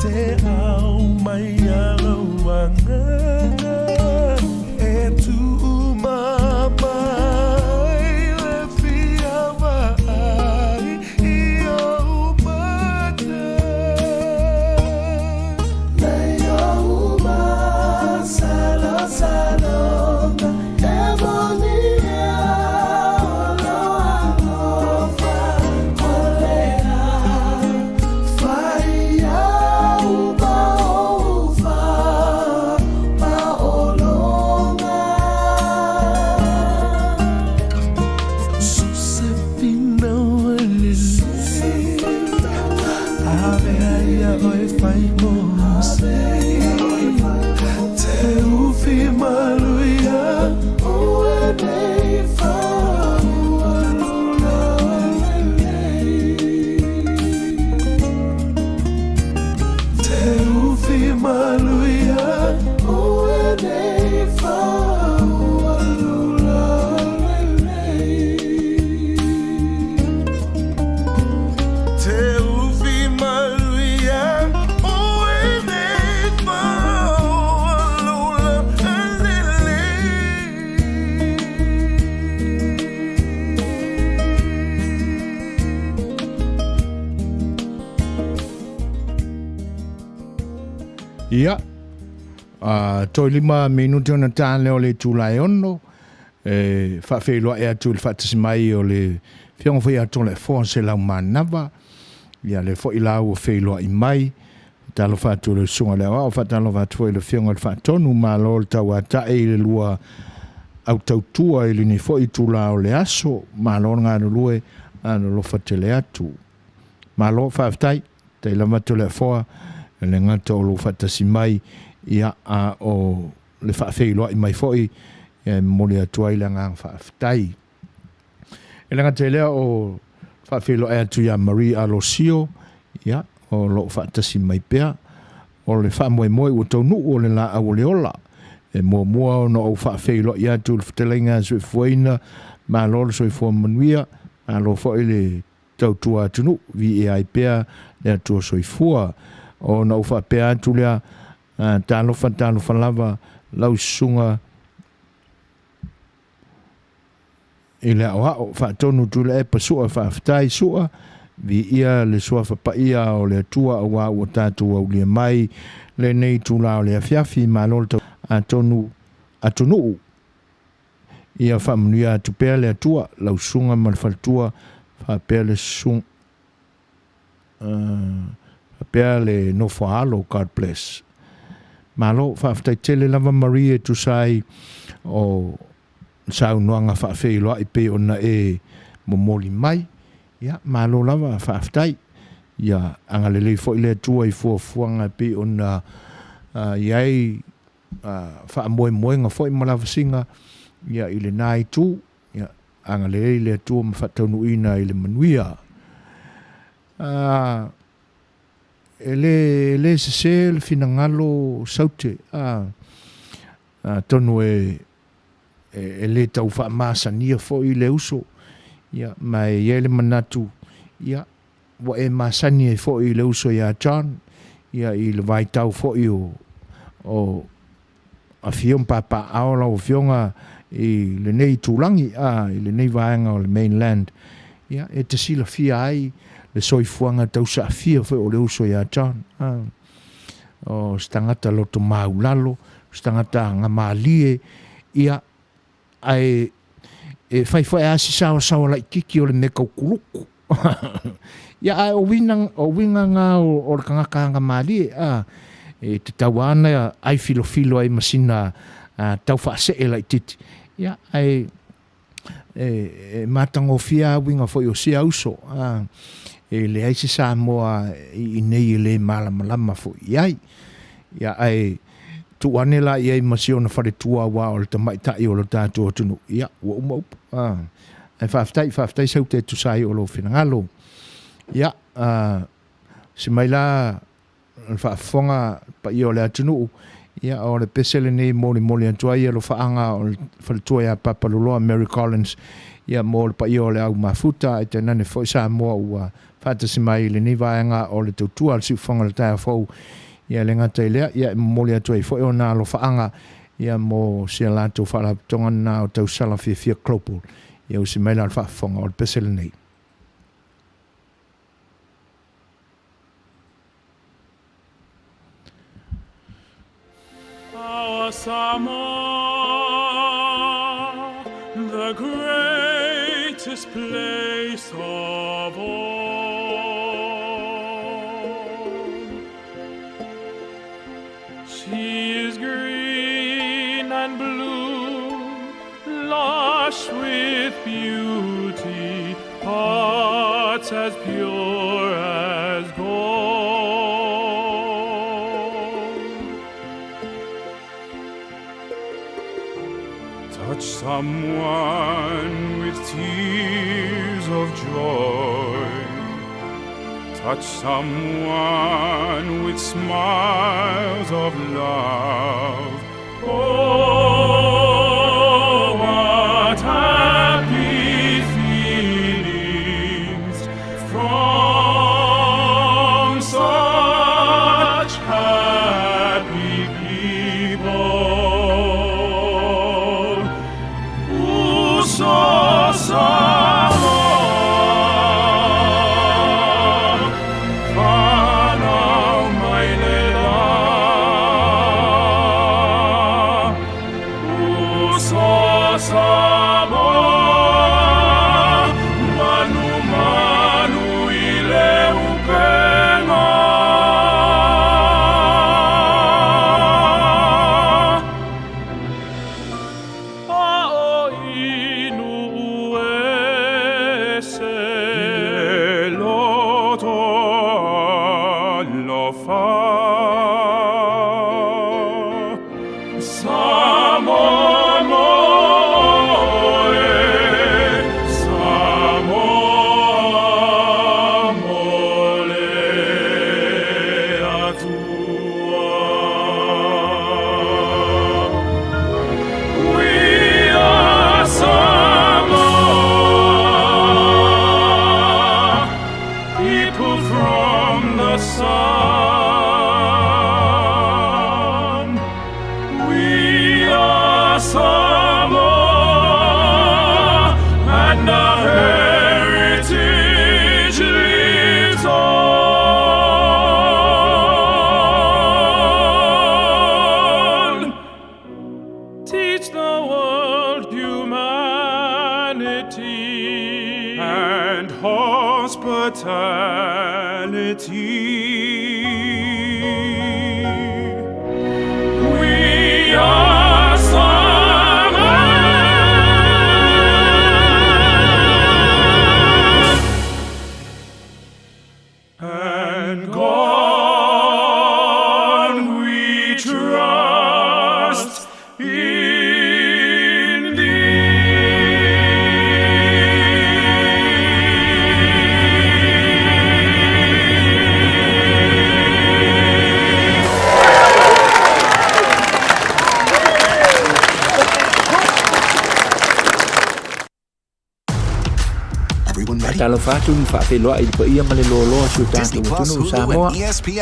te au mai arawanga e tu mamai le fia vai I au mata Nei au ma salo salonga e monia lo alofa kolera fai au ba ova pa olonga Susepina walele ave ia oi fai mose te ufi maluia ue nei fa ualula te ufi maluia ue nei fa ualula te ufi maluia ue nei fa ualula Ia. Toi 5 minuti ona tāne o le tūlai ono. Whawhewloa e atu le whatasimai o le whiongo whi atu le whoa se lau manawa. Ia le whoi lau o whewloa I mai. Talo whatu le sunga le wao. Whatalo whatu le whiongo le whatonu ma lo le tau ata e le lua au tautua I le ni whoi tūlau le aso. Ma lo ngā lue anu lo whatele atu. Ma lo whawtai. Te la matu le whoa. Le ngata o lo whatasi mai ia a o le whawheiloa I mai foi e mole atua I le ngang whawhtai. E le ngata lea o whawheiloa e atu ia Marie Alosio ia o lo whatasi mai pea o le whamoe moe o taunu o le la au le ola e mua o no o whawheiloa ia atu le whatelenga sui fuaina ma lo le sui fua manuia ma lo foi le tautua atunu vi e ai pea le atua sui fua o na ufa pea atu lea talofa lava lau sunga I le au hao whaatonu tu le e pasua whaaftai sua vi ia le sua whapaia o le atua au au o tātou au lia mai le nei tu lao le afiafi ma lolta atonu ia whamanuia atu pea le atua lau sunga ma le whaltua whaapea le sunga pea le no whaalo, God bless. Malo, whaaftai tele lava Maria tu sai o sau noanga whaafeiloa I pe ona e momoli mai. Ia, malo lava whaaftai. Ia, angalele fo ile tua I fuanga pe ona iai whaamoe nga fo I malawa singa. Ia, ile nai tu. Ia, angalele ile tua ma whataunu ina ile manuia. Ele se le finangalo saute tonu le tau wha masania fo I le uso ia mai ele manatu ia wa e masania fo I le uso ia John ia I le vai tau fo I o a fion papa aola o fionga I le nei tulangi I le nei vaenga o le mainland ia e te sila fia ai le soifuanga tau sa fia foi o le uso ia John o stangata loto maulalo stangata nga malie ia ai e fai foi asi sao la kiki o le meka kuluku ia ai o winga nga o le kangaka nga malie e te tawana ai filo ai masina tau fa se la titi ia ai matango fia winga foi o sia uso e le ai se sa moa I nei le malama fo iai ia ai tu anela iai masiona fare tua wa o le tamai tai o le tātou tunu ia ua umaup ai whaftai sau te tu sai o lo finangalo ia se mai la whaafonga pa I o le atunu ia o le pesele nei moli antua ia lo whaanga o le whaletua ia papaloloa Mary Collins ia mo le pa I o le au mafuta e te nane fo sa moa ua whaatasi mai le ni vaenga o le tautua le siufonga le tae fau ia le ngata ilea ia mole atu ai fo e ona lo faanga ia mo sia lato whala tonga na o tau sala fia klopol ia usi mai la whaafonga o le pesele nei. Our Samoa, the greatest place of all. She is green and blue, lush with beauty, hearts as pure as gold. Touch someone with tears of joy. Touch someone with smiles of love. Oh, what happy feelings from such happy people. Talo fatu ni fa lo ai po ia male lo su tanto tunu Samoa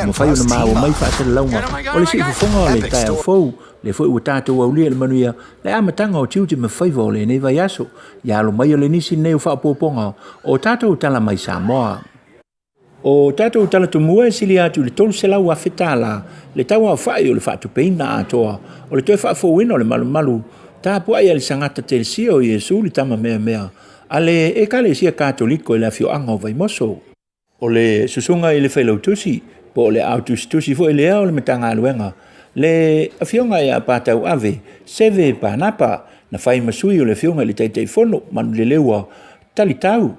mo fai una mau mai fa se launga o le si fonga le tai fo le foi utato wa uli le manuia le amatanga o tiu me fai vo le nei vai aso ya lo mai le nisi nei fa poponga o tato tala mai Samoa o tato tala tu mua sili atu le tolu se la wa fetala le tawa fai o le fa tu peina atoa o le toi fa fo wino le malu ta po ai le sangata tel si o Yesu le tama mea ale e kale sia katoliko le afio anga vai moso o le susunga ile felo tusi po le autus tusi fo ile o le metanga luenga le afionga ya patau ave seve panapa na fai masui o le afionga le taitei fono manu le leua talitau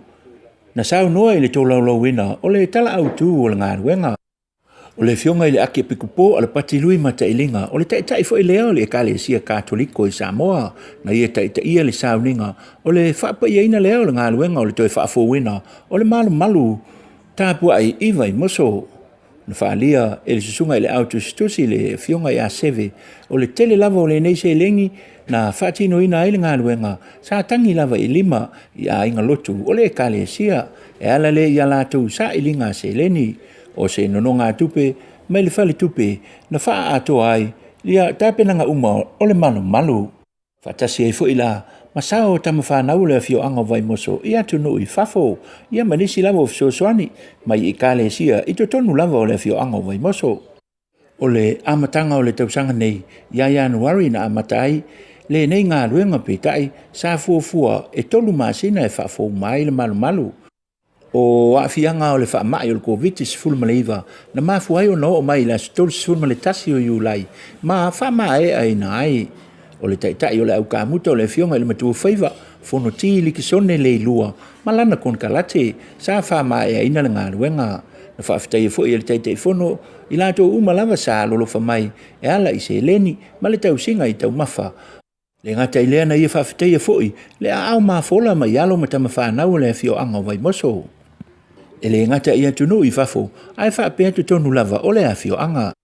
na sau noa ile tolaulau wina o le tala autu o le ngā luenga o le fionga ile ake pikupo ala pati lui mata ilinga o le taitai fo ile o le kale sia katoliko i Samoa na ia taitai le sauninga o le whapa iaina leo le ngā luenga o le toi whaafo wina o le malu tapua ai iwa i moso na whaalia e le susunga i le autostusi le fionga i a seve o le tele lava o le nei se lengi na whaatino ina ai le ngā luenga sa tangi lava i 5 i a inga lotu o le kale sia e ala le i ala tau sa i linga se leni o se nononga tupe mai le whale tupe na wha ato ai lia tāpenanga uma o le malu whatasi e fo ila masao tama whanau le fio anga vai moso ia tunu i fafo ia manisi lava o fisosoani mai i kale sia i to tonu lava o le fio anga vai moso o le amatanga o le tausanga nei ia Januari na amatai le nei ngā ruenga petai sa fuafua e tolu masina e fafo mai le malu o afianga o le whaamai o le COVID-19 maleiva na mafuai o no o mai la stol male tasi o iulai ma whaamae ai na ai o le taitai o le au kamuta o le fionga i le matua whaiva fono ti li kisone le lua malana kon kalate sa whaamae ai na le ngā ruenga na whaafitai e fo i le taitai fono i lato umalava sa lolo whamai e ala i se leni ma le tau singa i tau mafa le ngata i lea na i whaafitai e fo i le au mafola ma ialo ma tama whanau le fio anga vai moso e le ngata i atunu i fafo ai whaapea tu tonu lava o le afio anga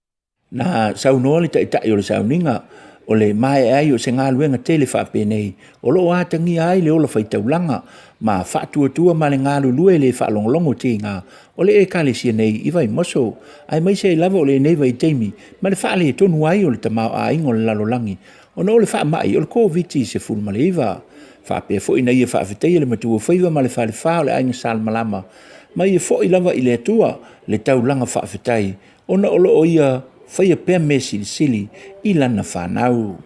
na saunoa le taitai o le sauninga o le mai ai o se ngā luenga tele whaape nei o lo atangi ai le ola whaitaulanga ma whaatuatua ma le ngā lulue le whaalongolongo te ngā o le e kalesia nei i vai moso ai mai se lava o le nei vai teimi ma le whaale tonu ai o le tamau a ingo le lalolangi o no le whaamai o le COVID-19 ma le iwa whaape fo ina ia whaafitei le matua whaiva ma le whaale wha o le ainga sal malama ma ia fo i lava i le atua le taulanga whaafitei o na olo o ia whaia pēr me sili i lana whanau.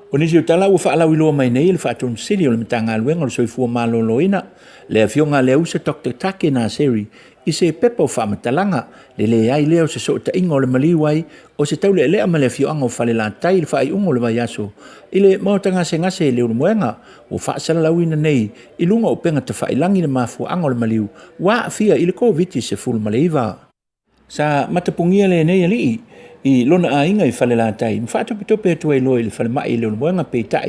O nisi o tala ua whaalau iloa mai nei le whaatonu sili o le mitanga aluenga o le soifua maloloina le awhionga le ausa Dr. Take na seri i se pepa o whaamatalanga le ai leo se so ta inga o le maliwai o se tau le lea ma le awhionga o whale lantai le whaai ungo le vai aso i le mautanga se ngase leo le moenga o whaasala lauina nei i lunga o penga ta whailangi le mafua anga o le maliu wa fia i le COVID-19 se fulu maleiva. Sa matapungia le nei ali i lona a inga i whale lantai. Mwhātopitope atua i loa i le whale mai i leo le moenga peitai